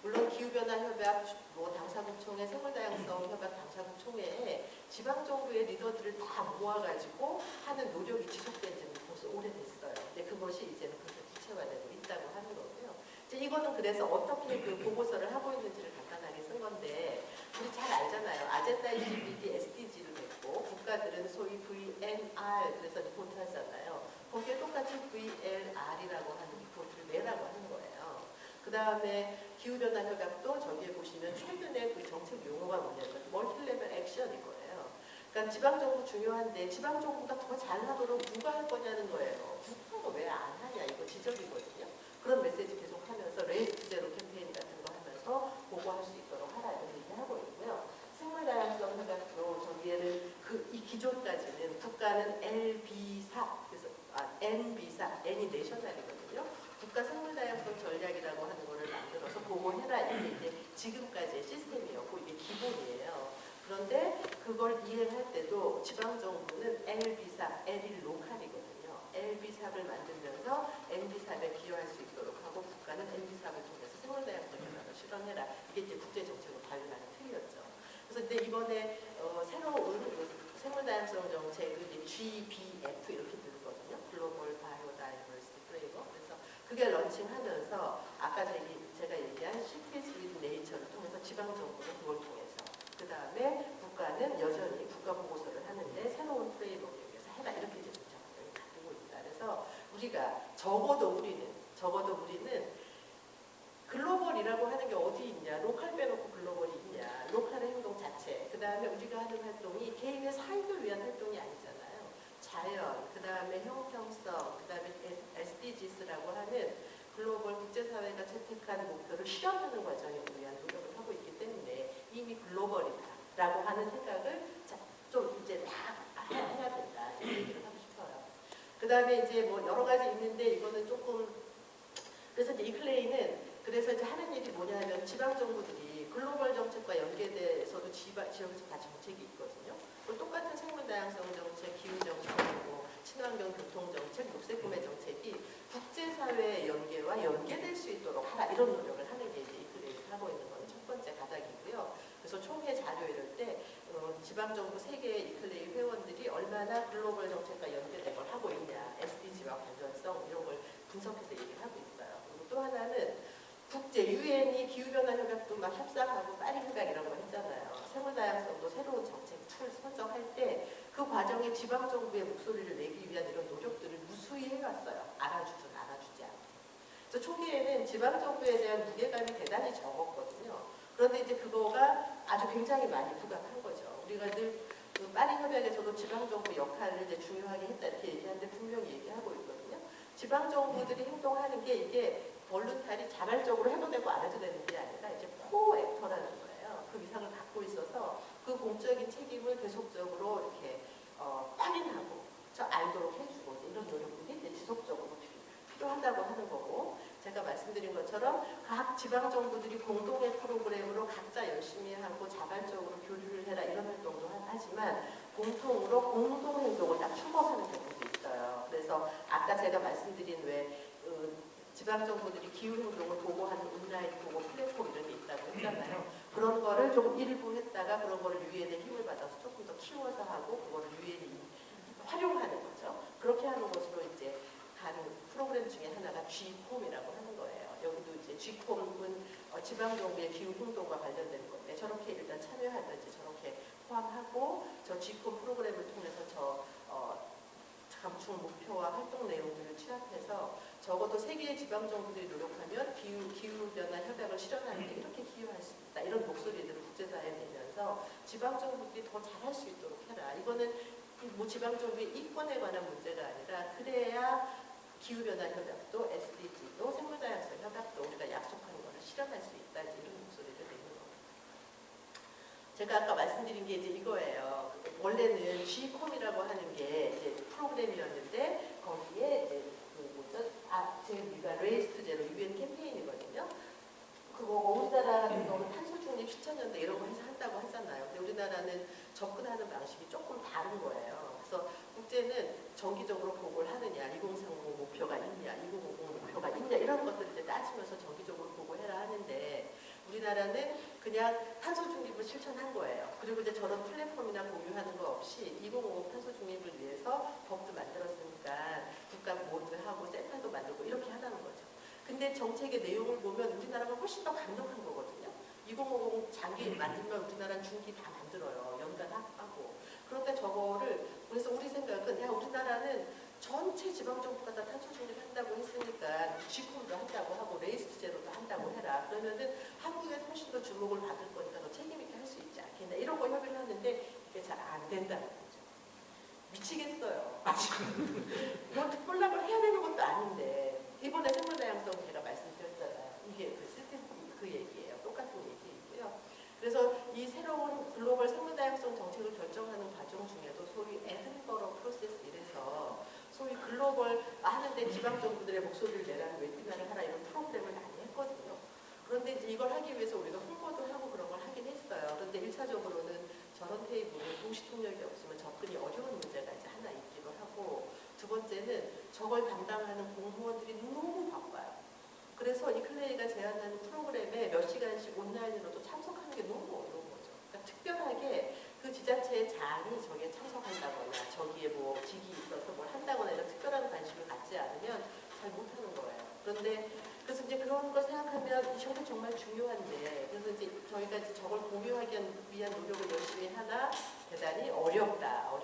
물론 기후변화 협약, 당사국 총회, 생물다양성 협약 당사국 총회에 지방정부의 리더들을 다 모아가지고 하는 노력이 지속된 지는 벌써 오래됐어요. 근데 그것이 이제는 그렇게 구체화되고 있다고 하는 거고요. 이제 이거는 그래서 어떻게 그 보고서를 하고 있는지를 간단하게 쓴 건데 우리 잘 알잖아요. 아젠다 22D SDG를 냈고 국가들은 소위 VNR 그래서 리포트 하잖아요. 거기에 똑같이 VLR이라고 하는 리포트를 내라고 하는 거예요. 그 다음에 기후변화 협약도 저기에 보시면 최근에 그 정책 용어가 뭐냐면 멀티레벨 액션인 거예요. 그러니까 지방정부 중요한데 지방정부가 더 잘하도록 누가 할 거냐는 거예요. 국가가 왜 안 하냐 이거 지적이거든요. 그런 메시지 계속 하면서 레이스 투 제로 캠페인 같은 거 하면서 보고할 수 있도록 하라 이런 얘기하고 있고요. 생물다양성 협약도 저기에는 이 기존까지는 국가는 LB4 그래서 NB4 N이 내셔널이거든요. 국가 생물다양성 전략이라고 하는 거를 만들어서 보고해라 이게 이제 지금까지의 시스템이었고 이게 기본이에요. 그런데 그걸 이행할 때도 지방정부는 LB4 L이 로컬이거든요. LB4를 만들면서 NB4에 기여할 수 있도록 하고 국가는 NB4를 통해서 생물다양성 협약을 실현해라. 이게 이제 국제정책으로 관련하는 틀이었죠. 그래서 근데 이번에 새로운 생물다양성 정책을 GBF 이렇게 부르거든요. 글로벌 바이오다이버시티 프레임워크. 그래서 그게 런칭하면서 아까 제가 얘기한 Cities with Nature를 통해서 지방정부는 그걸 통해서 그 다음에 국가는 여전히 국가 보고서를 하는데 새로운 프레임워크에 의해서 해라 이렇게 이제 작업을 우리가 적어도 우리는 글로벌이라고 하는 게 어디 있냐? 로컬 빼놓고 글로벌이 있냐? 로컬의 행동 자체. 그 다음에 우리가 하는 활동이 개인의 사익을 위한 활동이 아니잖아요. 자연, 그 다음에 형평성, 그 다음에 SDGs라고 하는 글로벌 국제사회가 채택한 목표를 실현하는 과정에 위한 노력을 하고 있기 때문에 이미 글로벌이다라고 하는 생각을 좀 이제 다 해야 된다. 이 얘기를 하고 싶어요. 그 다음에 이제 뭐 여러 가지 있는데 이거는 조금 그래서 이제 이클레이는 그래서 이제 하는 일이 뭐냐면 지방 정부들이 글로벌 정책과 연계돼서도 지역에서 다 정책이 있거든요. 그리고 똑같은 생물 다양성 정책, 기후 정책, 뭐 친환경 교통 정책, 녹색 구매 정책이 국제사회의 연계와 연계될 수 있도록 하라 이런 노력을 하는 게 이제 이클레이가 하고 있는 건 첫 번째 가닥이고요. 그래서 총회 자료 이럴 때 지방 정부 3개의 이클레이 회원들이 얼마나 글로벌 정책과 연계된 걸 하고 있냐, SDG와 관련성 이런 걸 분석해서 얘기를 하고 있어요. 그리고 또 하나는 국제 유엔이 기후변화 협약도 막 협상하고 파리 협약 이런 거 했잖아요. 생물다양성도 새로운 정책 툴 선정할 때 그 과정에 지방 정부의 목소리를 내기 위한 이런 노력들을 무수히 해왔어요. 알아주든 알아주지 않든. 그래서 초기에는 지방 정부에 대한 무게감이 대단히 적었거든요. 그런데 이제 그거가 아주 굉장히 많이 부각한 거죠. 우리가 늘 그 파리 협약에서도 지방 정부 역할을 이제 중요하게 했다 이렇게 얘기하는데 분명히 얘기하고 있거든요. 지방 정부들이 행동하는 게 이게 볼룬타리 자발적으로 해도 되고 안 해도 되는 게 아니라 이제 코액터라는 거예요. 그 위상을 갖고 있어서 그 공적인 책임을 계속적으로 이렇게 확인하고 저 알도록 해주고 이런 노력들이 이제 지속적으로 필요하다고 하는 거고 제가 말씀드린 것처럼 각 지방 정부들이 공동의 프로그램으로 각자 열심히 하고 자발적으로 교류를 해라 이런 활동도 하지만 공통으로 공동 행동을 딱 추구하는 경우도 있어요. 그래서 아까 제가 말씀드린 왜 지방 정부들이 기후 행동을 보고하는 온라인 보고 플랫폼 이런 게 있다고 했잖아요. 그런 거를 조금 일부 했다가 그런 거를 유엔의 힘을 받아서 조금 더 키워서 하고 그거를 유엔이 활용하는 거죠. 그렇게 하는 것으로 이제 가는 프로그램 중에 하나가 G콤이라고 하는 거예요. 여기도 이제 G콤은 지방 정부의 기후 행동과 관련된 건데 저렇게 일단 참여하든지 저렇게 포함하고 저 G콤 프로그램을 통해서 저 감축 목표와 활동 내용들을 취합해서 적어도 세계의 지방 정부들이 노력하면 기후변화 협약을 실현하는 데 이렇게 기여할 수 있다. 이런 목소리들을 국제사회에 내면서 지방 정부들이 더 잘할 수 있도록 해라. 이거는 뭐 지방 정부의 이권에 관한 문제가 아니라 그래야 기후변화 협약도 SDG도 생물다양성 협약도 우리가 약속한 거를 실현할 수 있다. 이런 목소리를 내는 겁니다. 제가 아까 말씀드린 게 이제 이거예요. 원래는 G콤이라고 하는 게 이제 프로그램이었는데 거기에 이제 저희가 레이스 투 제로 유엔 캠페인이거든요. 그거 우리나라 같은 경우는 탄소 중립 실천연대 이런 거 해서 한다고 하잖아요. 근데 우리나라는 접근하는 방식이 조금 다른 거예요. 그래서 국제는 정기적으로 보고를 하느냐, 2030 목표가 있냐, 2050 목표가 있냐 이런 것들을 이제 따지면서 정기적으로 보고해라 하는데 우리나라는 그냥 탄소 중립을 실천한 거예요. 그리고 이제 저런 플랫폼이나 공유하는 거 없이 2050 탄소 중립을 위해서 법도 만들었으니까 국가 모두 하고 센터도 만들고 이렇게 하라는 거죠. 근데 정책의 내용을 보면 우리나라가 훨씬 더 강력한 거거든요. 2050 장기 만들면 우리나라는 중기 다 만들어요. 연간하고. 그런데 저거를 그래서 우리 생각은 야 우리나라는 전체 지방정부가 다 탄소 중립한다고 했으니까 G콤도 한다고 하고 레이스 투 제로도 한다고 해라. 그러면은 한국에 훨씬 더 주목을 받을 거니까 더 책임 있게 할 수 있지 않겠나. 이런 거 협의를 하는데 이게 잘 안 된다는 거죠. 미치겠어요. 아직은. 뭐 특별락을 해야 되는 것도 아닌데 이번에 생물다양성 제가 말씀드렸잖아요. 이게 그 얘기예요. 똑같은 얘기이고요. 그래서 이 새로운 글로벌 생물다양성 정책을 결정하는 과정 중에도 소위 에든버러 프로세스 이래서 소위 글로벌 하는데 지방정부들의 목소리를 내라는 웨비나를 하라 이런 프로그램을 많이 했거든요. 그런데 이제 이걸 하기 위해서 우리가 홍보도 하고 그런 걸 하긴 했어요. 그런데 1차적으로는 저런 테이블은 동시 통역이 없으면 접근이 어려운 문제가 이제 하나 있기도 하고 두 번째는 저걸 담당하는 공무원들이 너무 바빠요. 그래서 이클레이가 제안하는 프로그램에 몇 시간씩 온라인으로도 참석하는 게 너무 어려운 거죠. 그러니까 특별하게 그 지자체의 장이 저기에 참석한다거나 저기에 뭐 직이 있어서 뭘 한다거나 이런 특별한 관심을 갖지 않으면 잘 못하는 거예요. 그런데 그래서 이제 그런 걸 생각하면 이 정도 정말 중요한데 그래서 이제 저희가 이제 저걸 공유하기 위한 노력을 열심히 하나 대단히 어렵더라.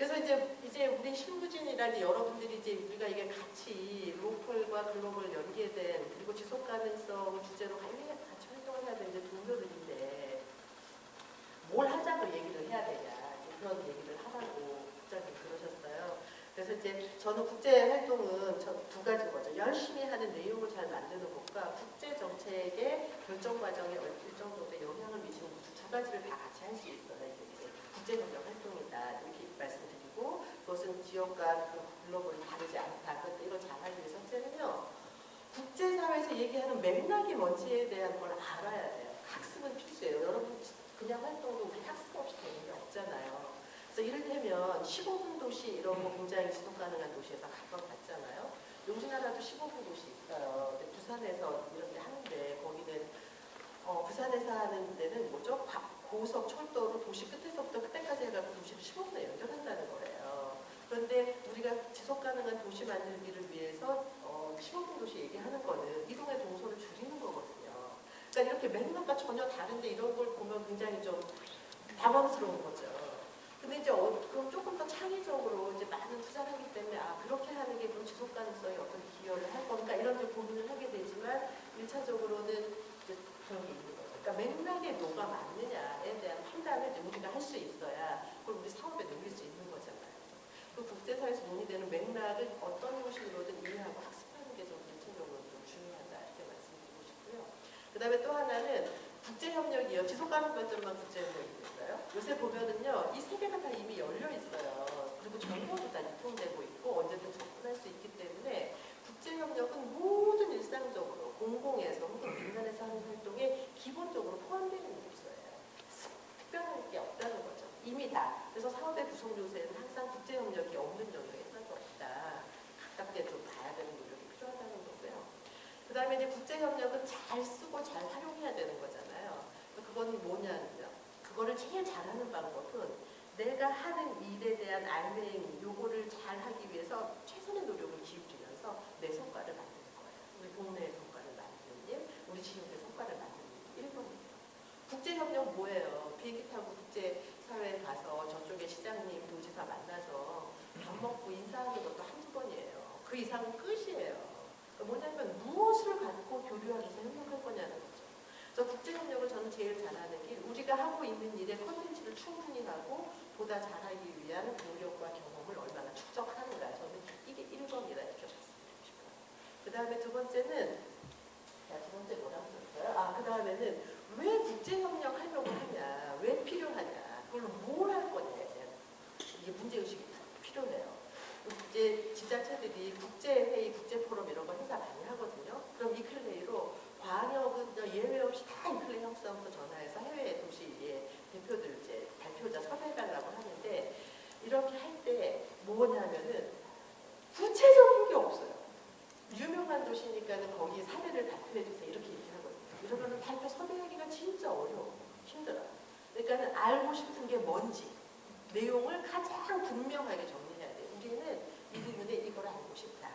그래서 이제 우리 실무진이라든지 여러분들이 이제 우리가 이게 같이 로컬과 글로벌 연계된 그리고 지속 가능성 주제로 같이 활동을 해야 되는 이제 동료들인데 뭘 하자고 얘기를 해야 되냐 그런 얘기를 하라고 국장님 그러셨어요. 그래서 이제 저는 국제 활동은 두 가지 거죠. 열심히 하는 내용을 잘 만드는 것과 국제 정책의 결정 과정에 일정 정도의 영향을 미치는 두 가지를 다 같이 할 수 있어요. 이제 국제 협력 활동이다 이렇게 말씀드리고 그것은 지역과 글로벌이 다르지 않다. 그런데 이걸 잘하기 위해서 첫째는요. 국제사회에서 얘기하는 맥락이 뭔지에 대한 걸 알아야 돼요. 학습은 필수예요. 여러분 그냥 활동도 우리 학습 없이 되는 게 없잖아요. 그래서 이를테면 15분 도시 이런 거 굉장히 지속 가능한 도시에서 각각 봤잖아요. 우리나라도 15분 도시 있어요. 근데 부산에서 이런 데 하는데 거기는 부산에서 하는 데는 뭐죠? 고속 철도로 도시 끝에서부터 끝에까지 해가지고 도시를 15분에 연결한다는 거예요. 그런데 우리가 지속 가능한 도시 만들기를 위해서 15분 도시 얘기하는 거는 이동의 동선을 줄이는 거거든요. 그러니까 이렇게 맥락과 전혀 다른데 이런 걸 보면 굉장히 좀 당황스러운 거죠. 근데 이제 그럼 조금 더 창의적으로 이제 많은 투자를 하기 때문에 그렇게 하는 게 그럼 지속 가능성에 어떤 기여를 할 건가 이런 데 고민을 하게 되지만 1차적으로는 이제 그런 게 있는 거죠. 그러니까 맥락에 뭐가 맞느냐에 대한 판단을 이제 우리가 할 수 있어야 그걸 우리 사업에 넘길 수 있는 거잖아요. 그 국제사회에서 논의되는 맥락을 어떤 형식으로든 이해하고 학습하는 게 좀 1차적으로 좀 중요하다 이렇게 말씀드리고 싶고요. 그 다음에 또 하나는 국제협력이요. 지속가능 발전만 국제협력이 있어요. 요새 보면은요. 이 세 개가 다 이미 열려 있어요. 그리고 정보도 다 유통되고 있고 언제든 접근할 수 있기 때문에 국제협력은 모든 일상적으로 공공에서 혹은 민간에서 하는 활동에 기본적으로 포함되는 요소예요. 특별할 게 없다는 거죠. 이미 다. 그래서 사업의 구성 요소에는 항상 국제협력이 없는 영역이 하나도 없다. 가깝게 좀 봐야 되는 노력이 필요하다는 거고요. 그 다음에 이제 국제협력은 잘 쓰고 잘 활용해야 되는 거잖아요. 그건 뭐냐면요. 그거를 제일 잘하는 방법은 내가 하는 일에 대한 알맹이, 요거를 잘 하기 위해서 최선의 노력을 기울이면서 내 성과를 만드는 거예요. 우리 동네의 성과를 만드는 일, 우리 지역의 성과를 만드는 일, 1번이에요. 국제협력 뭐예요? 비행기 타고 국제사회에 가서 저쪽에 시장님, 도지사 만나서 밥 먹고 인사하는 것도 한두 번이에요. 그 이상은 끝이에요. 뭐냐면 무엇을 갖고 교류하면서 협력할 거냐는 거죠. 그래서 국제협력을 저는 제일 잘하는 게 우리가 하고 있는 일의 컨텐츠를 충분히 하고 보다 잘하기 위한 노력과 경험을 얼마나 축적하는가. 저는 이게 1번이다 이렇게 말씀드리고 싶어요. 그 다음에 두 번째는 두 번째 뭐라고 썼어요? 그 다음에는 왜 국제협력 하려고 하냐, 왜 필요하냐, 그걸로 뭘 할 거냐 이게 문제의식이 필요해요. 이제 지자체들이 국제회의, 국제포럼 이런 거 행사 많이 하거든요. 그럼 이클레이로 광역은 예외 없이 다 이클레이 협상부터 전화해서 해외 도시의 대표들 이제 발표자 섭외해달라고 하는데 이렇게 할 때 뭐냐면은 구체적인 게 없어요. 유명한 도시니까는 거기 사례를 발표해주세요 이렇게 얘기하거든요. 이러면 발표 섭외하기가 진짜 어려워, 힘들어요. 그러니까는 알고 싶은 게 뭔지 내용을 가장 분명하게 정리해야 돼요. 우리는 이 부분에 이걸 알고 싶다.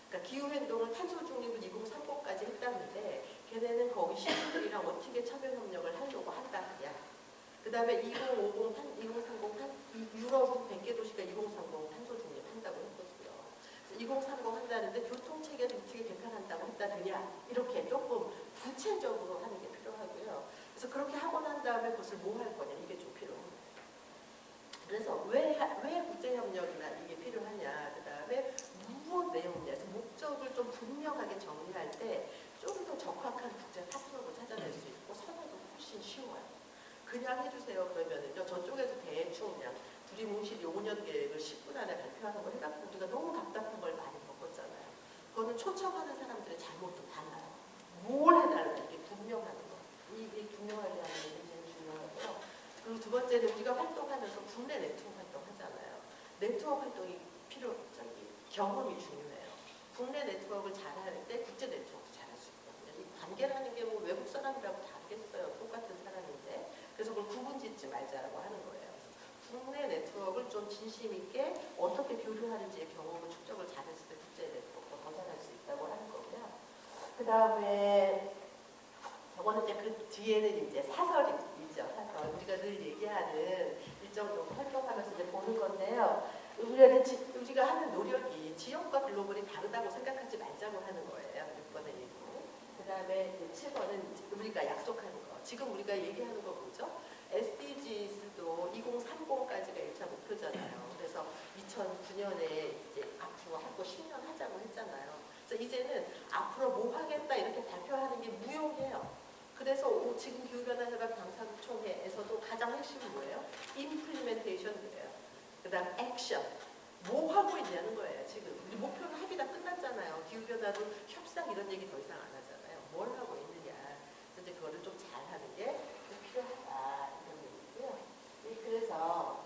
그러니까 기후행동을 탄소 중립을 2030까지 했다는데 걔네는 거기 시민들이랑 어떻게 참여협력을 하려고 한다. 그 다음에 2050, 2030, 유럽은 100개 도시가 2030 탄소 중립 한다고 했거든요. 2030 한다는데 교통체계를 어떻게 개편한다고 했다느냐. 이렇게 조금 구체적으로 하는 게 필요하고요. 그래서 그렇게 하고 난 다음에 그것을 뭐 할 거냐. 이게 좀 필요합니다. 그래서 왜 국제협력이나 이게 필요하냐. 그 다음에 무엇 내용이냐. 그래서 목적을 좀 분명하게 정리할 때 좀 더 적합한 국제 파트너를 찾아낼 수 있고 선호도 훨씬 쉬워요. 그냥 해주세요 그러면은요. 저쪽에서 대충 그냥 둘이 뭉실 5년 계획을 10분 안에 발표하는 걸 해갖고 우리가 너무 답답한 걸 많이 겪었잖아요. 그거는 초청하는 사람들의 잘못도 많아요. 뭘 해달라 이게 분명하는 거. 이게 분명하게 하는 게 굉장히 중요하고요. 그리고 두 번째는 우리가 활동하면서 국내 네트워크 활동하잖아요. 네트워크 활동이 경험이 중요해요. 국내 네트워크를 잘할 때 국제 네트워크 잘할 수 있거든요. 이 관계라는 게 뭐 외국 사람이라고 다르겠어요. 똑같은 사람인데. 그래서 그걸 구분짓지 말자라고 하는 거예요. 그래서 국내 네트워크를 좀 진심 있게 어떻게 교류하는지의 경험을 축적을 잘했을 때 국제 네트워크가 더 잘할 수 있다고 하는 거고요. 그 다음에 저거는 이제 그 뒤에는 이제 사설이 있죠. 사설. 우리가 늘 얘기하는 일정으로 활동하면서 이제 보는 건데요. 우리가 하는 노력이 지역과 글로벌이 다르다고 생각하지 말자고 하는 거예요. 6번의 얘기는. 그 다음에 7번은 우리가 약속하는 거. 지금 우리가 얘기하는 거 뭐죠? SDGs도 2030까지가 1차 목표잖아요. 그래서 2009년에 이제 앞으로 하고 10년 하자고 했잖아요. 그래서 이제는 앞으로 뭐 하겠다 이렇게 발표하는 게 무용해요. 그래서 지금 기후변화협약 방사총회에서도 가장 핵심이 뭐예요? 임플리멘테이션이에요. 그 다음 액션. 뭐 하고 있냐는 거예요. 지금 우리 목표는 합의 다 끝났잖아요. 기후변화도 협상 이런 얘기 더 이상 안 하잖아요. 뭘 하고 있느냐. 그래서 이제 그거를 좀 잘하는 게 필요하다 이런 얘기고요. 그래서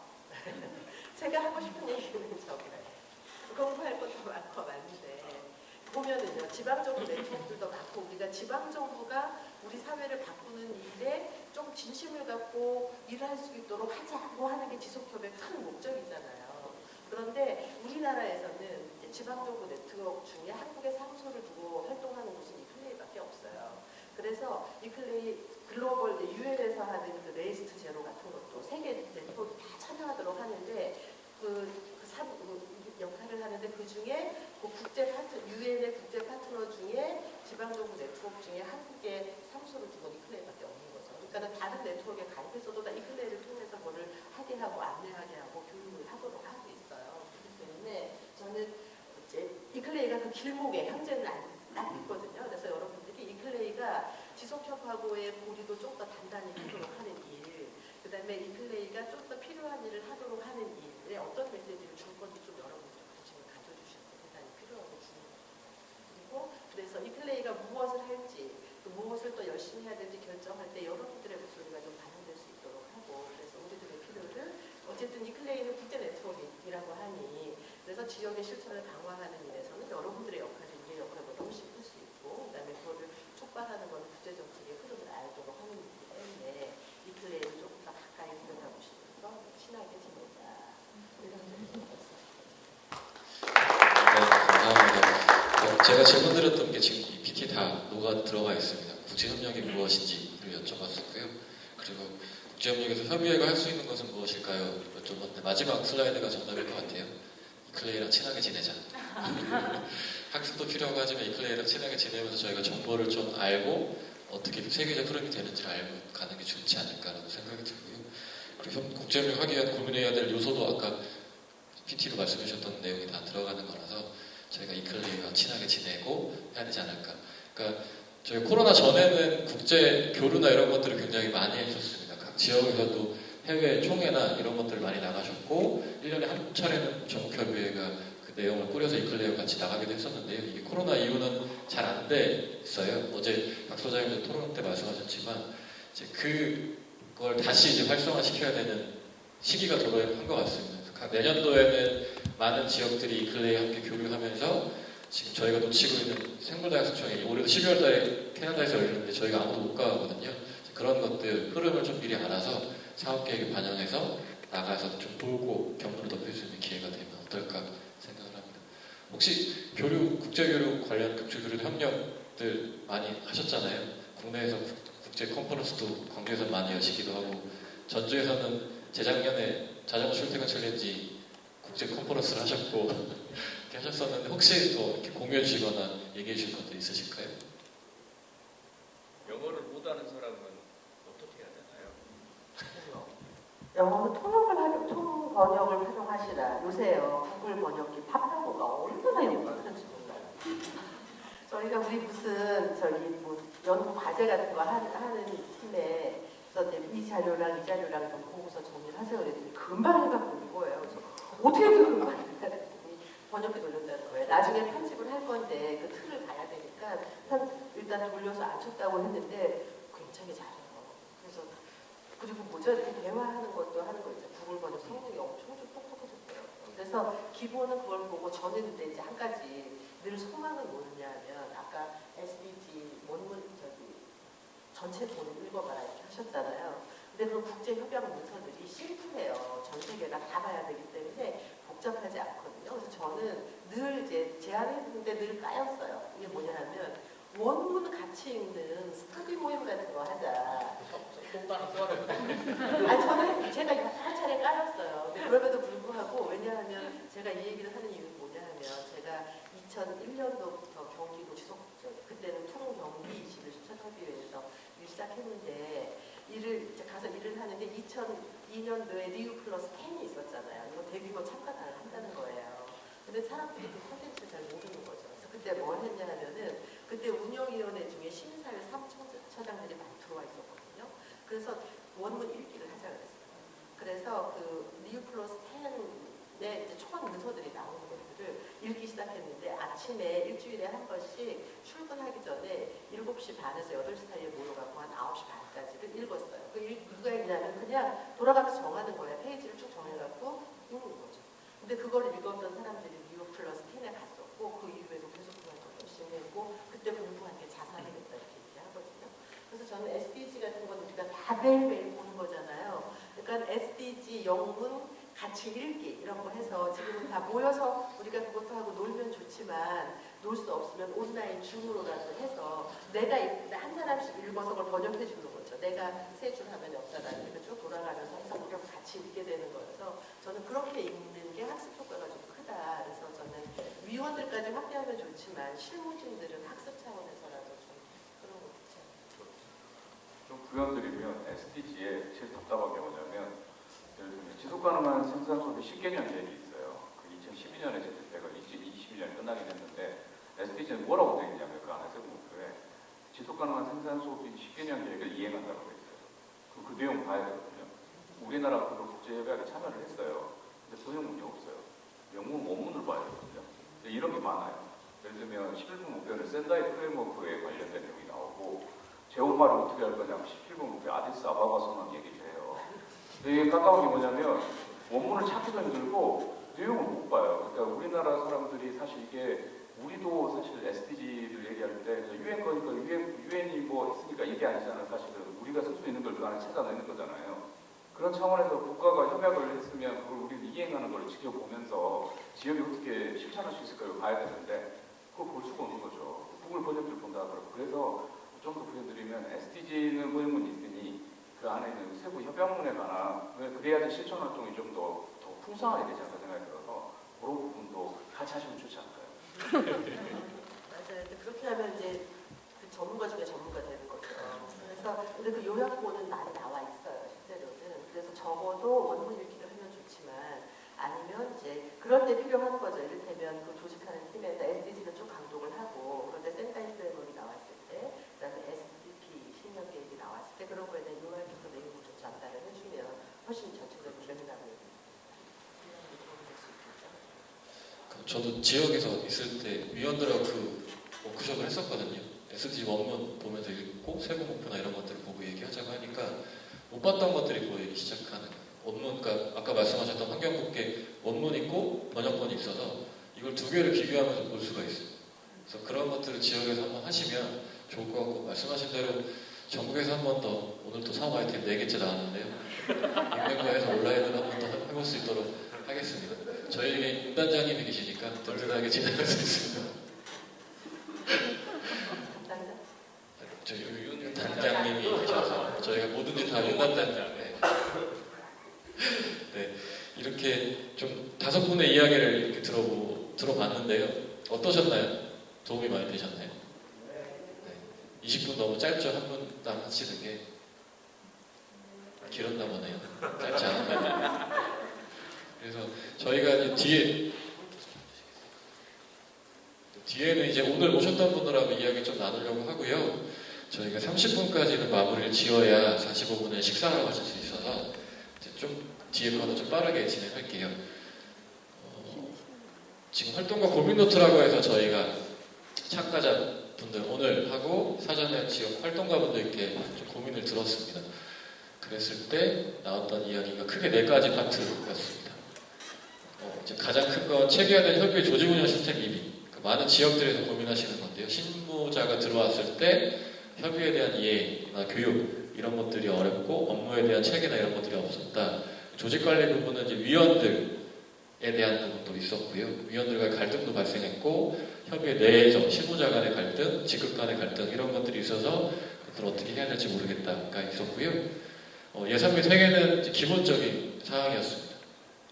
제가 하고 싶은 얘기는 저거예요. 공부할 것도 많고 많은데 보면은요, 지방정부 네트워크들도 많고 우리가 지방정부가 우리 사회를 바꾸는 일에 좀 진심을 갖고 일할 수 있도록 하자고 하는 게 지속협약의 큰 목적이잖아요. 그런데 우리나라에서는 지방정부 네트워크 중에 한국에 상소를 두고 활동하는 곳은 이클레이밖에 없어요. 그래서 이클레이 글로벌 유엔에서 하는 그 레이스 투 제로 같은 것도 세계 네트워크 다 참여하도록 하는데 역할을 하는데 그 중에 그 유엔의 국제 파트너 중에 지방정부 네트워크 중에 한국에 상소를 두고 이클레이밖에 없는 거죠. 그러니까 다른 네트워크에 가입했어도 다 이클레이를 통해서 뭐를 하게 하고 안내하게 하고 교육을 하도록 하고 있어요. 그렇기 때문에 저는 이제 이클레이가 그 길목에 현재는 딱 있거든요. 그래서 여러분들이 이클레이가 지속협하고의 고리도 좀 더 단단히 하도록 하는 일, 그 다음에 이클레이가 좀 더 필요한 일을 하도록 하는 일에 어떤 메시지를 줄 건지 좀 여러분들 관심을 가져주시는 게 대단히 필요하고 중요해요. 그리고 그래서 이클레이가 무엇을 할지, 또 무엇을 더 열심히 해야 될지 결정할 때 여러분들의 목소리가 좀 반영될 수 있도록 하고, 그래서 우리들의 필요를 어쨌든 이클레이는 국제 네트워크이라고 하니, 그래서 지역의 실천을 강화하는 일에서는 여러분들의 역할이 우리의 역할보다 훨씬 클 수 있고, 그다음에 그거를 촉발하는 건 국제 정책의 흐름을 알도록 하는 일이기 때문에 이클레이를 조금 더 가까이 들여다보시면서 친하게 지내자 이런 점이 있습니다. 네, 감사합니다. 제가 질문 드렸던 게 지금 이 PT 다 녹아 들어가 있습니다. 국제협력이 무엇인지를 여쭤봤었고요. 그리고 국제협력에서 협의회가 할 수 있는 것은 무엇일까요? 여쭤봤는데 마지막 슬라이드가 정답일 것 같아요. 이클레이랑 친하게 지내자. 학습도 필요하고 하지만 이클레이랑 친하게 지내면서 저희가 정보를 좀 알고 어떻게 세계적 흐름이 되는지를 알고 가는 게 좋지 않을까라는 생각이 들고요. 그리고 국제협력 하기 위한 고민해야 될 요소도 아까 PT로 말씀해 주셨던 내용이 다 들어가는 거라서 저희가 이클레이와 친하게 지내고 해야 되지 않을까. 그러니까 저희 코로나 전에는 국제 교류나 이런 것들을 굉장히 많이 했었습니다. 각 지역에서도 해외 총회나 이런 것들을 많이 나가셨고 1년에 한 차례는 전국협의회가 그 내용을 꾸려서 이클레이와 같이 나가기도 했었는데요. 이게 코로나 이후는 잘 안 됐어요. 어제 박 소장님도 토론 때 말씀하셨지만 이제 그걸 다시 이제 활성화시켜야 되는 시기가 도래한 것 같습니다. 내년도에는 많은 지역들이 이클레이와 함께 교류하면서 지금 저희가 놓치고 있는 생물다양성청이 올해 12월 달에 캐나다에서 열리는데 저희가 아무도 못 가거든요. 그런 것들 흐름을 좀 미리 알아서 사업계획에 반영해서 나가서 좀 보고 경로를 높일 수 있는 기회가 되면 어떨까 생각을 합니다. 혹시 국제교류 관련 국제교류 협력들 많이 하셨잖아요. 국내에서 국제 컨퍼런스도 광주에서 많이 여시기도 하고 전주에서는 재작년에 자전거 출퇴근 챌린지 국제 컨퍼런스를 하셨고 이렇게 하셨었는데 혹시 또 이렇게 공유해 주시거나 얘기해 주실 것도 있으실까요? 영어를 못하는 사람은 어떻게 해야 되나요? 영어는 통 번역을 활용하시라. 요새요 구글 번역기 팝하고가 얼마나 영어가 하는지 몰라요. 저희가 우리 무슨 뭐 연구 과제 같은 거 하는 팀에 그래서 이 자료랑 좀 보고서 정리를 하세요. 그랬더니 금방 해갖고 온 거예요. 그래서 어떻게 금방 했더니 번역기 돌렸다는 거예요. 나중에 편집을 할 건데 그 틀을 봐야 되니까 일단 돌려서 안 쳤다고 했는데 굉장히 잘해요. 그래서 그리고 뭐죠? 이렇게 대화하는 것도 하는 거 있죠. 구글 번역 성능이 엄청 좀 똑똑해졌대요. 그래서 기본은 그걸 보고 저는 근데 이제 한 가지 늘 소망은 뭐냐 하면 아까 SDG 원문 전체 돈을 읽어봐라 이렇게 하셨잖아요. 근데 그 국제협약 문서들이 심플해요. 전 세계가 다 봐야 되기 때문에 복잡하지 않거든요. 그래서 저는 늘 이제 제안했는데 늘 까였어요. 이게 뭐냐 하면 원문 같이 읽는 스터디 모임 같은 거 하자. 똥 따는 거 저는 제가 여러 차례 2001년도부터 경기도 그때는 총경기 21차 협의회에서 일 시작했는데 이제 가서 일을 하는데 2002년도에 리우 플러스 10이 있었잖아요. 이거 대규모 참가를 한다는 거예요. 근데 사람들이 그 콘텐츠를 잘 모르는 거죠. 그래서 그때 뭘 했냐 하면은 그때 운영위원회 중에 심사위 3처장들이 많이 들어와 있었거든요. 그래서 원문 읽기를 하자 그랬어요. 그래서 그 리우 플러스 10의 이제 초반 문서들이 나오는 것들을 읽기 시작했는데 아침에 일주일에 한 번씩 출근하기 전에 7시 반에서 8시 사이에 모여갖고 한 9시 반까지를 읽었어요. 누가 읽냐면 그냥 돌아가면서 정하는 거예요. 페이지를 쭉 정해갖고 읽는 거죠. 근데 그걸 읽었던 사람들이 리우 플러스 10에 갔었고 그 이후에도 계속 그걸 열심히 했고 그때 공부한 게 자산이 됐다 이렇게 얘기하거든요. 그래서 저는 SDG 같은 건 우리가 다 매일매일 보는 거잖아요. 그러니까 SDG 영문 같이 읽기 이런 거 해서 지금은 다 모여서 우리가 그것도 하고 놀면 좋지만 놀 수 없으면 온라인 줌으로라도 해서 내가 한 사람씩 읽어서 그걸 번역해 주는 거죠. 내가 세 줄 하면 역사라는 이렇게 쭉 돌아가면서 해서 우리가 같이 읽게 되는 거여서 저는 그렇게 읽는 게 학습 효과가 좀 크다. 그래서 저는 위원들까지 확대하면 좋지만 실무진들은 학습 차원에서라도 좀 그런 거 있죠. 좀 부연드리면 SDG에 제일 답답한 게 뭐냐면 예를 들면 지속가능한 생산 소비 10개년 계획이 있어요. 그 2012년에 제출되고 2021년에 끝나긴 했는데 SDG는 뭐라고 되어 있냐면 그 안에 세부 목표에 지속가능한 생산 소비 10개년 계획을 이행한다고 되어 있어요. 그 내용 봐야 되거든요. 우리나라 그걸 국제협약에 참여를 했어요. 근데 소용문이 없어요. 영문 원문을 봐야 되거든요. 이런 게 많아요. 예를 들면 11분 목표는 샌다이 프레임워크에 관련된 내용이 나오고 제호마를 어떻게 할 거냐면 17분 목표 아디스 아바바 선언 얘기를 해요. 이게 가까운 게 뭐냐면 원문을 찾기도 힘들고 내용을 못 봐요. 그러니까 우리나라 사람들이 사실 이게 우리도 사실 SDG를 얘기할 때 유엔 거니까 유엔이 뭐 있으니까 이게 아니잖아요. 사실은 우리가 쓸 수 있는 걸 그 안에 찾아내는 거잖아요. 그런 차원에서 국가가 협약을 했으면 그걸 우리는 이행하는 걸 지켜보면서 지역이 어떻게 실천할 수 있을까를 봐야 되는데 그걸 볼 수가 없는 거죠. 구글 번역기를 본다 하더라고요. 그래서 좀 더 부연드리면 SDG는 번역문이 있으니 그 안에 있는 세부 협약문에 관한 그래야지 실천 활동이 좀 더 풍성하게 되지 않을까 생각이 들어서 그런 부분도 같이 하시면 좋지 않을까요? 맞아요. 그렇게 하면 이제 그 전문가 중에 전문가 되는 거죠. 그래서 근데 그 요약본은 많이 나와 있어요. 실제로는. 그래서 적어도 원문 읽기를 하면 좋지만 아니면 이제 그럴 때 필요한 거죠. 이를테면 그 조직하는 팀에서 SDG를 좀 강독을 하고 그런데 센타이 프레임워크가 나왔을 때 그다음에 SDP 신년 계획이 나왔을 때 그런 거에 대한 요약해서 내용을 좀 전달을 해주면 훨씬 전체적인 명단을 저도 지역에서 있을 때 위원들하고 그 워크숍을 했었거든요. SDG 원문 보면서 읽고 세부 목표나 이런 것들을 보고 얘기하자고 하니까 못 봤던 것들이 보이기 시작하는 원문, 그러니까 아까 말씀하셨던 환경국계 원문 있고 번역본이 있어서 이걸 두 개를 비교하면서 볼 수가 있어요. 그래서 그런 것들을 지역에서 한번 하시면 좋을 것 같고 말씀하신 대로 전국에서 한 번 더 오늘 또 사업 아이템 4개째 나왔는데요. 익명과에서 온라인으로 한 번 더 해볼 수 있도록 하겠습니다. 저희에게 윤 단장님이 계시니까 든든하게 진행할 수 있습니다. 저희 윤 단장님이 계셔서 저희가 뭐든지 다 윤 단장. 네, 이렇게 좀 5분의 이야기를 이렇게 들어봤는데요. 어떠셨나요? 도움이 많이 되셨나요? 네, 20분 너무 짧죠? 한 분당 하시는 게 길었나 보네요. 짧지 않았나요? 그래서 저희가 이제 뒤에는 이제 오늘 오셨던 분들하고 이야기 좀 나누려고 하고요. 저희가 30분까지는 마무리를 지어야 45분에 식사하러 가실 수 있어서 좀 뒤에 거는 좀 빠르게 진행할게요. 지금 활동가 고민노트라고 해서 저희가 참가자분들 오늘 하고 사전에 지역 활동가분들께 좀 고민을 들었습니다. 그랬을 때 나왔던 이야기가 크게 4가지 파트였습니다. 이제 가장 큰 건 체계화된 협의회 조직 운영 시스템 이미 많은 지역들에서 고민하시는 건데요. 실무자가 들어왔을 때 협의에 대한 이해나 교육 이런 것들이 어렵고 업무에 대한 체계나 이런 것들이 없었다. 조직관리 부분은 이제 위원들에 대한 부분도 있었고요. 위원들과의 갈등도 발생했고 협의회 내에서 실무자 간의 갈등, 직급 간의 갈등 이런 것들이 있어서 그걸 어떻게 해야 될지 모르겠다가 있었고요. 예산 및 회계는 기본적인 사항이었습니다.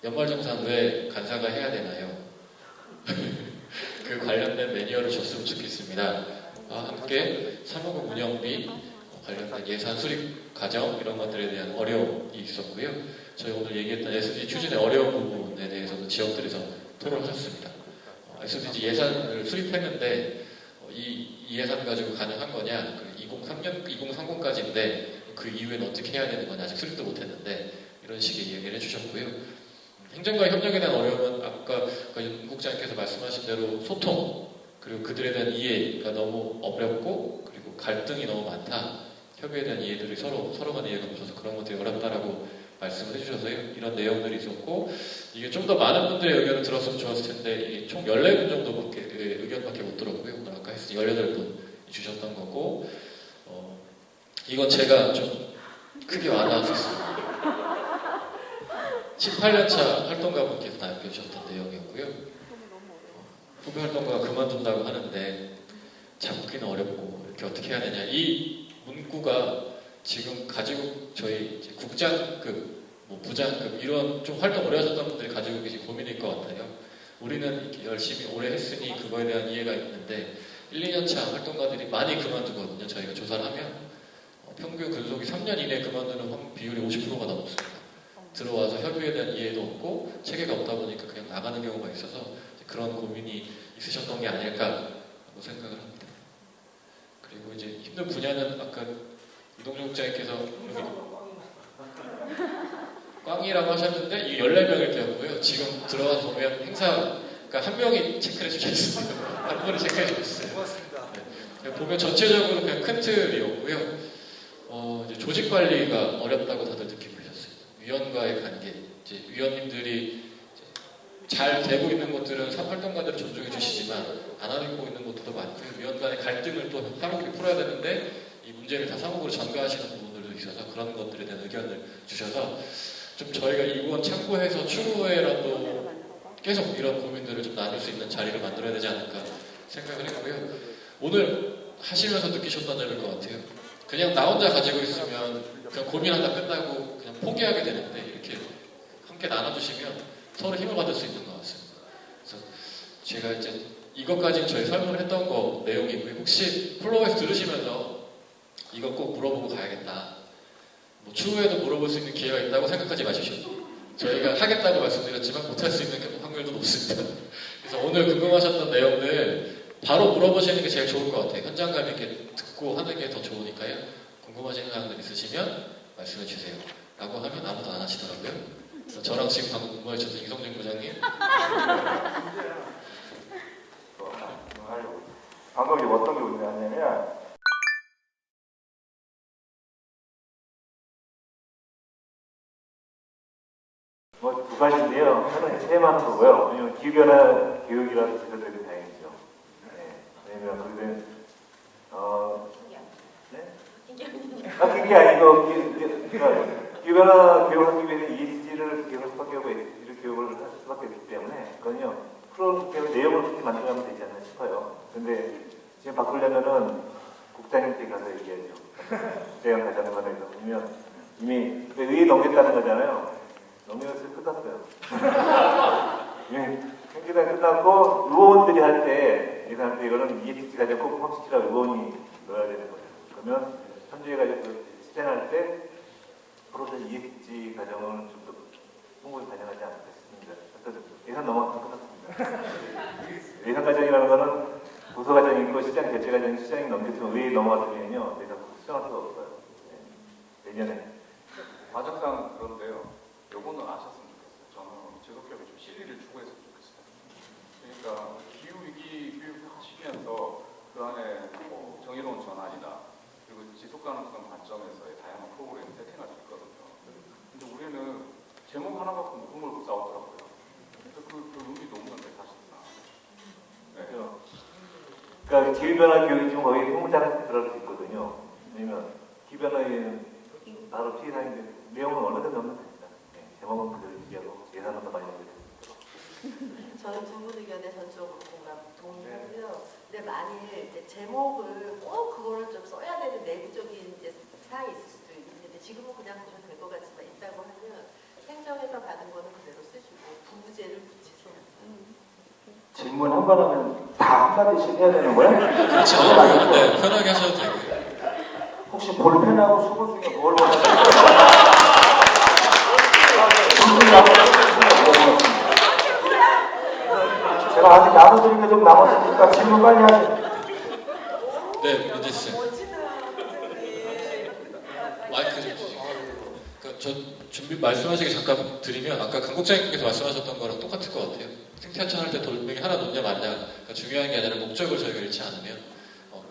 연말정산 왜 간사가 해야 되나요? 그 관련된 매뉴얼을 줬으면 좋겠습니다. 함께 사무국 운영비 관련된 예산 수립 과정 이런 것들에 대한 어려움이 있었고요. 저희 오늘 얘기했던 SDG 추진의 어려운 부분에 대해서도 지역들에서 토론하셨습니다. SDG 예산을 수립했는데 이 예산 가지고 가능한 거냐? 2030까지인데 그 이후에는 어떻게 해야 되는 거냐? 아직 수립도 못했는데 이런 식의 얘기를 해주셨고요. 행정과 협력에 대한 어려움은 아까 윤 국장님께서 말씀하신 대로 소통 그리고 그들에 대한 이해가 너무 어렵고 그리고 갈등이 너무 많다. 협의에 대한 이해들이 서로 간에 이해가 없어서 그런 것들이 어렵다라고 말씀을 해주셔서요. 이런 내용들이 있었고 이게 좀 더 많은 분들의 의견을 들었으면 좋았을 텐데 이게 총 14분 정도밖에 의견밖에 못 들었고요. 오늘 아까 했으니 18분 주셨던 거고 이건 제가 좀 크게 와닿았었습니다. 18년차 활동가분께서 남겨주셨던 내용이었고요. 후배 활동가가 그만둔다고 하는데 잡기는 어렵고 이렇게 어떻게 해야 되냐. 이 문구가 지금 가지고 저희 이제 국장급, 부장급 이런 좀 활동 오래 하셨던 분들이 가지고 계신 고민일 것 같아요. 우리는 이렇게 열심히 오래 했으니 그거에 대한 이해가 있는데 1, 2년차 활동가들이 많이 그만두거든요. 저희가 조사를 하면 평균 근속이 3년 이내에 그만두는 비율이 50%가 넘습니다. 들어와서 협의에 대한 이해도 없고 체계가 없다 보니까 그냥 나가는 경우가 있어서 그런 고민이 있으셨던 게 아닐까라고 생각을 합니다. 그리고 이제 힘든 분야는 아까 이동준 국장님께서 꽝이라고 하셨는데 이 14명일 때였고요. 지금 들어가서 보면 행사 그러니까 한 명이 체크를 해주셨어요. 한 분이 체크해 주셨어요. 고맙습니다. 네. 보면 전체적으로 그냥 큰 틀이었고요. 이제 조직 관리가 어렵다고 다들 느끼고 계셨어요. 위원과의 관계, 이제 위원님들이 이제 잘 되고 있는 것들은 활동가들을 존중해 주시지만 안 하고 있는 것들도 많고요. 위원 간의 갈등을 또 사무국이 풀어야 되는데 이 문제를 다 사무국으로 전가하시는 부분들도 있어서 그런 것들에 대한 의견을 주셔서 좀 저희가 이번 참고해서 추후에라도 계속 이런 고민들을 좀 나눌 수 있는 자리를 만들어야 되지 않을까 생각을 했고요. 오늘 하시면서 느끼셨던 점일 것 같아요. 그냥 나 혼자 가지고 있으면 그냥 고민하다 끝나고 그냥 포기하게 되는데 이렇게 함께 나눠주시면 서로 힘을 받을 수 있는 것 같습니다. 그래서 제가 이제 이것까지는 저희 설명을 했던 거 내용이고요. 혹시 플로어에서 들으시면서 이거 꼭 물어보고 가야겠다. 추후에도 물어볼 수 있는 기회가 있다고 생각하지 마십시오. 저희가 하겠다고 말씀드렸지만 못할 수 있는 확률도 높습니다. 그래서 오늘 궁금하셨던 내용들 바로 물어보시는 게 제일 좋을 것 같아요. 현장감 있게 듣고 하는 게 더 좋으니까요. 궁금하신 사항들 있으시면 말씀해 주세요. 라고 하면 아무도 안 하시더라고요. 그래서 저랑 지금 방금 근무하셨던 이성준 부장님. 방금 어떤 게 문제냐면 두 가지인데요. 하나는 테마는 거고요. 왜냐면 기후변화 교육이라서 제대로 다행이죠. 네. 왜냐면 그게 네? 그게 아니고 기후변화 교육하기 위해서 ESG를 교육할 수밖에 없고 ESG를 교육을 할 수밖에 없기 때문에 그건요. 프로그램 내용을 그렇게 만들어가면 되지 않나 싶어요. 근데 지금 바꾸려면은 국장님께 가서 얘기하죠. 대형 가자는 거에서 보면 이미 의회 넘겼다는 거잖아요. 넘겨서 끝났어요. 행기가 끝났고 의원들이 할 때 예산할 때 이거는 ESG 가지고 꼭 포함시키라고 의원이 넣어야 되는 거예요. 그러면 현주에 가지고 실행할 때 프로세스 ESG 과정을 좀 더 충분히 반영하지 않을까 싶습니다. 예산 넘어가면 끝났습니다. 예산 과정이라는 거는 부서 과정이 있고 시장 결제 과정이 시장이 넘겼으면 의회에 넘어갔으면요. 예산 수정할 수가 없어요. 네. 내년에. 과정상 그런데요. 요거는 아셨으면 좋겠어요. 저는 지속협에 좀 실리를 추구했으면 좋겠어요. 그러니까 기후위기 교육 하시면서 그 안에 정의로운 전환이나 그리고 지속가능성 관점에서의 다양한 프로그램을 세팅할 수 있거든요. 근데 우리는 제목 하나 갖고 목숨 걸고 싸우더라고요. 그 의미도 없는데 사실상. 네. 그러니까 기후변화 교육이 지금 거의 통장에 들어갈 수 있거든요. 왜냐면 기후변화에는 바로 피해사인데 내용은 얼마든지 넣으면 됩니다. 네. 제목은 그대로 유지하고 예산은 더 많이 넣으면 됩니다. 저는 두 분 의견에 전적으로 동의하고요. 근데 만일 이제 제목을 꼭 그거를 좀 써야 되는 내부적인 이제 사항이 있을 수도 있는데 지금은 그냥 보셔도 될 것 같지만 있다고 하면 행정에서 받은 거는 그대로 쓰시고 부부제를 붙이세요. 질문 한 번 하면 다 한마디씩 해야 되는 거야? 그렇죠. 네, 편하게 하셔도 되고요. 혹시 볼펜하고 수고 중에 뭘 원하세요? 제가 아직 나눠드린 게 좀 남았으니까 질문 빨리 하세요. 네, 민지 씨. 마이크 좀 주시고. 그러니까 저 말씀하시기 잠깐 드리면 아까 강 국장님께서 말씀하셨던 거랑 똑같을 것 같아요. 생태하천 할 때 돌멩이 하나 놓냐 마냐. 그러니까 중요한 게 아니라 목적을 저희가 잃지 않으면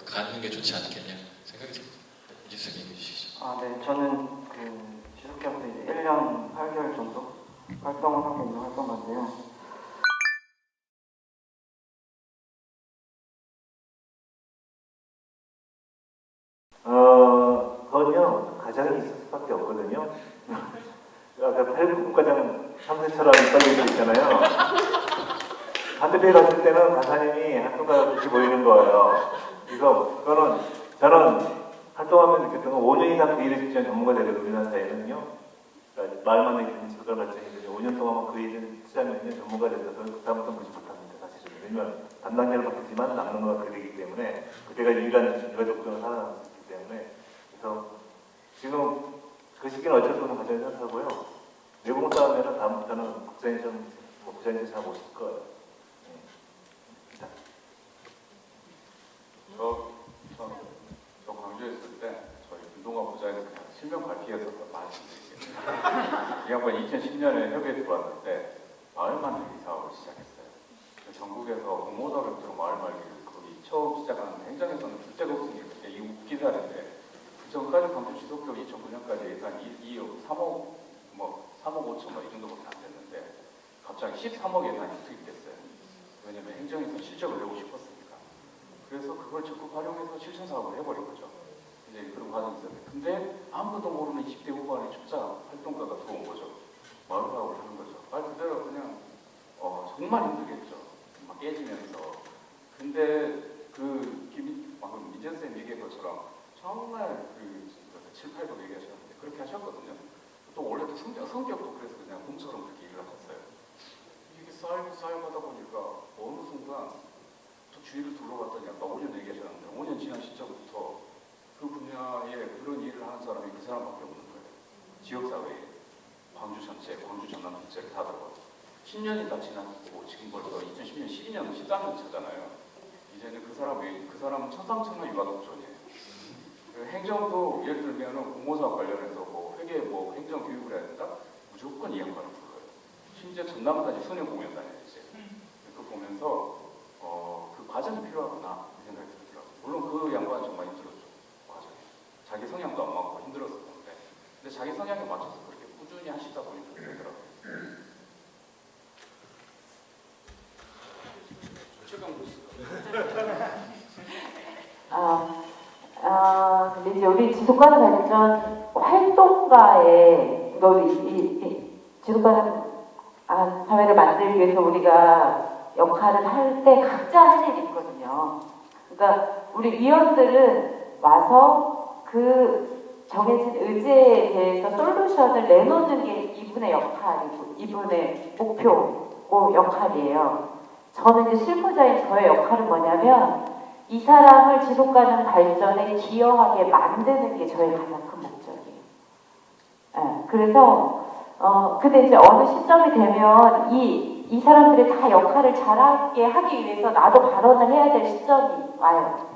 가는 게 좋지 않겠냐 생각이 듭니다. 민지 씨 얘기해 주시죠. 네, 저는 그 지속해서 이제 1년 8개월 정도 활동을 하고 있는 활동가인데요. 그건요, 가장이 있을 수밖에 없거든요. 아까 펠프 국가장 3세처럼 이빨이 있잖아요. 반대편에 갔을 때는 가사님이 활동가가 그렇게 보이는 거예요. 그래서 그거는 저는 활동하면서 느꼈던 건 5년 이상 그 일을 직접 전문가 되거든요. 우리나라 사회는요. 그러니까 말만 있는 지도자 발전이 5년 동안 그 일을 시작하면 전문가 돼서 그다음부터 무시 못합니다. 사실은. 왜냐면 담당자를 바뀌지만 남는 건 그대이기 때문에 그때가 유일한 유가족들을 살아남았기 때문에 그래서 지금 그 시기는 어쩔 수 없는 과정이 생각하고요. 내공 싸움에는 다음부터는 국장님 잘 모실 거예요. 저 광주에 있을 때 저희 운동화 부자에서 그냥 실명 밝히에서 말씀드릴게요. 이 양반 2010년에 협의에 들어왔는데 마을 만들기 사업을 시작했어요. 전국에서 공모사업으로 마을 만들기 거기 처음 시작한 행정에서는 줄 데가 없으니까 이게 웃기다 하는데 그 전까지 광주 지속적 2009년까지 예산 3억 5천 이 정도밖에 안 됐는데 갑자기 13억 예산이 투입됐어요. 왜냐면 행정에서 실적을 내고 싶었으니까. 그래서 그걸 적극 활용해서 실천 사업을 해버린 거죠. 이제 그런 과정이 있었는데, 근데 아무것도 모르는 20대 후반의 초짜 활동가가 들어온 거죠. 마을 사업을 하는 거죠. 말 그대로 그냥 정말 힘들겠죠. 막 깨지면서. 근데 방금 민재 쌤 얘기한 것처럼 정말 7, 8번 얘기하셨는데 그렇게 하셨거든요. 또 원래 또 성격도 그래서 그냥 곰처럼 그렇게 일을 하셨어요. 이게 쌓이고 하다 보니까 어느 순간 저 주위를 둘러봤더니 아까 5년 얘기하셨는데 5년 지난 시점부터 그 분야에 그런 일을 하는 사람이 그 사람밖에 없는 거예요. 지역사회에 광주 전체, 광주 전남 전체를 다 들어가고 10년이 다 지났고 지금 벌써 2010년, 12년, 13년 차잖아요. 이제는 그 사람은 천상천하 유가독존이에요. 행정도 예를 들면 공모사업 관련해서 회계 행정 교육을 해야 된다? 무조건 이 양반을 불러요. 심지어 전남까지 소녀공연 다녔어요. 그거 보면서 그 과정이 필요하구나 이 생각이 들더라고요. 물론 그 양반은 정말 힘들었죠. 과정이. 자기 성향도 안 맞고 힘들었을 건데 근데 자기 성향에 맞춰서 그렇게 꾸준히 하시다 보니까 되더라고요. 최강 보스가. 근데 이제 우리 지속가능 발전 활동가의 지속가능 사회를 만들기 위해서 우리가 역할을 할 때 각자 할 일이 있거든요. 그러니까 우리 위원들은 와서 그 정해진 의제에 대해서 솔루션을 내놓는 게 이분의 역할이고 이분의 목표고 역할이에요. 저는 이제 실무자인 저의 역할은 뭐냐면 이 사람을 지속가능 발전에 기여하게 만드는 게 저의 가장 큰 목적이에요. 네, 그래서 근데 이제 어느 시점이 되면 이 사람들이 다 역할을 잘하게 하기 위해서 나도 발언을 해야 될 시점이 와요.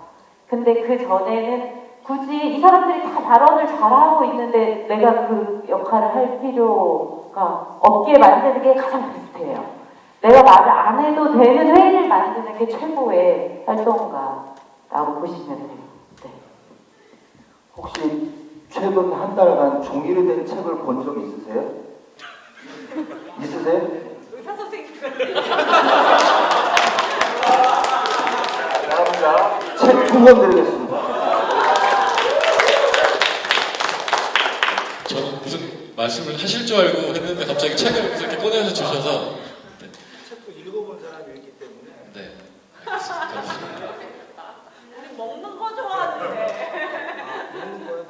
근데 그 전에는 굳이 이 사람들이 다 발언을 잘하고 있는데 내가 그 역할을 할 필요가 없게 만드는 게 가장 비슷해요. 내가 말을 안 해도 되는 회의를 만드는 게 최고의 활동가라고 보시면 돼요. 네. 혹시 최근 한 달간 종이로 된 책을 본 적 있으세요? 있으세요? 의사 선생님. 감사합니다. 책 2권 드리겠습니다. 저는 무슨 말씀을 하실 줄 알고 했는데 갑자기 책을 이렇게 꺼내서 주셔서 읽어본 사람이 있기 때문에. 네, 알겠습니다. 우리 먹는 거 좋아하는데. 먹는 거요?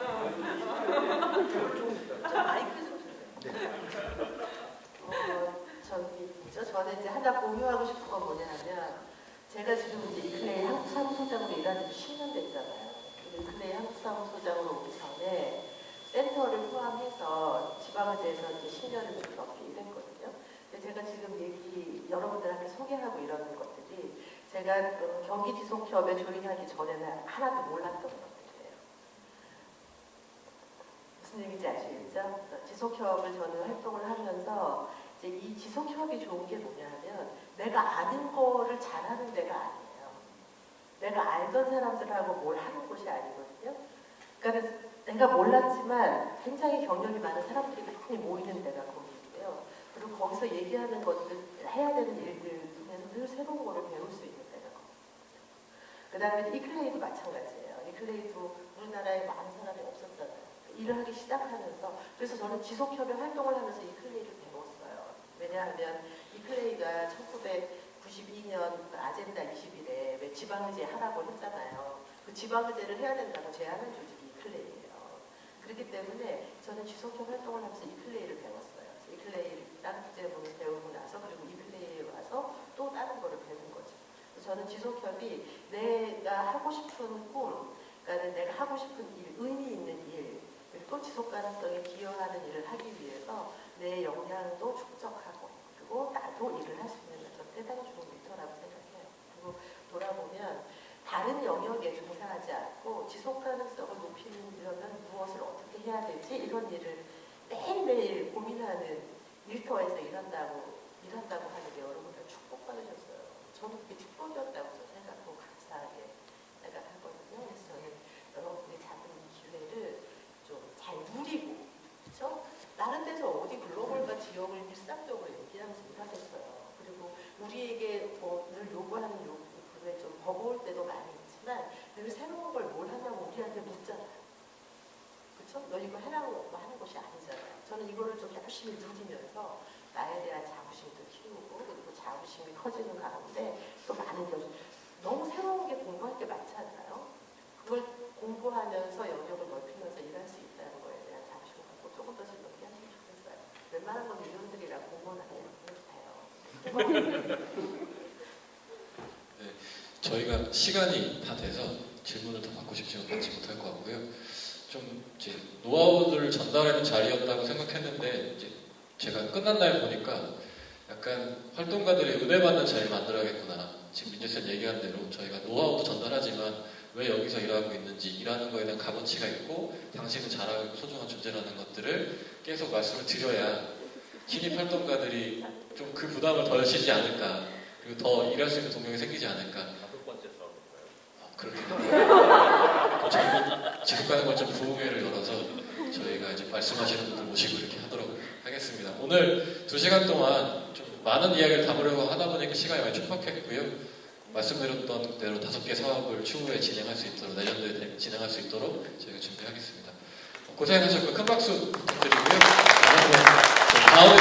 자, 마이크 좀 주세요. 저는 이제 하나 공유하고 싶은 건 뭐냐면 제가 지금 이제 이클레이 한국사무소장으로 일한 지 10년 됐잖아요. 이클레이 한국사무소장으로 오기 전에 센터를 포함해서 지방의제에서 이제 10년을 좀 넘게 일했거든요. 근데 제가 지금 여러분들한테 소개하고 이러는 것들이 제가 경기지속협에 조인하기 전에는 하나도 몰랐던 것들이에요. 무슨 얘기인지 아시겠죠? 지속협을 저는 활동을 하면서 이제 이 지속협이 좋은 게 뭐냐면 내가 아는 거를 잘하는 데가 아니에요. 내가 알던 사람들하고 뭘 하는 곳이 아니거든요. 그러니까 내가 몰랐지만 굉장히 경력이 많은 사람들이 많이 모이는 데가 거기인데요. 그리고 거기서 얘기하는 것들, 해야 되는 일들 중에서 늘 새로운 거를 배울 수 있는 데가 거기거든요. 그 다음에 이클레이도 마찬가지예요. 이클레이도 우리나라에 많은 사람이 없었잖아요. 일을 하기 시작하면서 그래서 저는 지속협의 활동을 하면서 이클레이를 배웠어요. 왜냐하면 이클레이가 1992년 아젠다 21에 왜 지방의제 하라고 했잖아요. 그 지방의제를 해야 된다고 제안한 조직이 이클레이예요. 그렇기 때문에 저는 지속협 활동을 하면서 이클레이를 배웠어요. 이클레이랑 국제문을 배우고 나서 그리고 이클레이에 와서 또 다른 거를 배운 거죠. 저는 지속협이 내가 하고 싶은 꿈, 그러니까 내가 하고 싶은 일, 의미 있는 일, 그리고 또 지속 가능성에 기여하는 일을 하기 위해서 내 역량도 축적하고 그리고 나도 일을 할 수 있는 저 대단히 좋은 일터라고 생각해요. 그리고 돌아보면 다른 영역에 종사하지 않고 지속 가능성을 높이려면 무엇을 어떻게 해야 되지? 이런 일을 매일매일 고민하는 일터에서 일한다고 하는 게 여러분들 축복받으셨어요. 저는 그게 축복이었다고 생각하고 감사하게 생각하거든요. 그래서 저는 여러분들이 잡은 이 기회를 좀 잘 누리고, 그렇죠? 다른 데서 어디 글로벌과 지역을 일상적으로 얘기하면서 일하겠어요. 그리고 우리에게 늘 요구하는 요구에 좀 버거울 때도 많이 있지만 늘 새로운 걸 뭘 하냐고 우리한테 묻잖아요. 그렇죠? 너 이거 해라고 하는 것이 아니잖아요. 저는 이거를 좀 열심히 누리면서 나에 대한 자부심도 키우고 그리고 자부심이 커지는 가운데 또 많은 게 너무 새로운 게 공부할 게 많지 않나요? 그걸 공부하면서 영역을 넓히면서 일할 수 있다는 거에 대한 자부심을 갖고 조금 더 즐겁게 하시면 좋겠어요. 웬만한 건 위원들이랑 공무원 안 해도 돼요. 네, 저희가 시간이 다 돼서 질문을 더 받고 싶지만 받지 못할 것 같고요. 좀 이제 노하우들을 전달하는 자리였다고 생각했는데 이제 제가 끝난 날 보니까 약간 활동가들이 은혜받는 자리를 만들어야겠구나. 지금 민재쌤 얘기한 대로 저희가 노하우도 전달하지만 왜 여기서 일하고 있는지, 일하는 거에 대한 값어치가 있고 당신은 잘하고 있고 소중한 존재라는 것들을 계속 말씀을 드려야 신입 활동가들이 좀 그 부담을 덜 지지 않을까, 그리고 더 일할 수 있는 동력이 생기지 않을까. 다섯 번째 싸움인가요? 그렇게 저희는 지속가는 관점 부흥회를 열어서 저희가 이제 말씀하시는 분들 모시고 이렇게 하도록 하겠습니다. 오늘 2시간 동안 좀 많은 이야기를 담으려고 하다 보니까 시간이 많이 촉박했고요. 말씀드렸던 대로 5개 사업을 추후에 진행할 수 있도록, 내년도에 진행할 수 있도록 저희가 준비하겠습니다. 고생하셨고 큰 박수 부탁드리고요. 다음에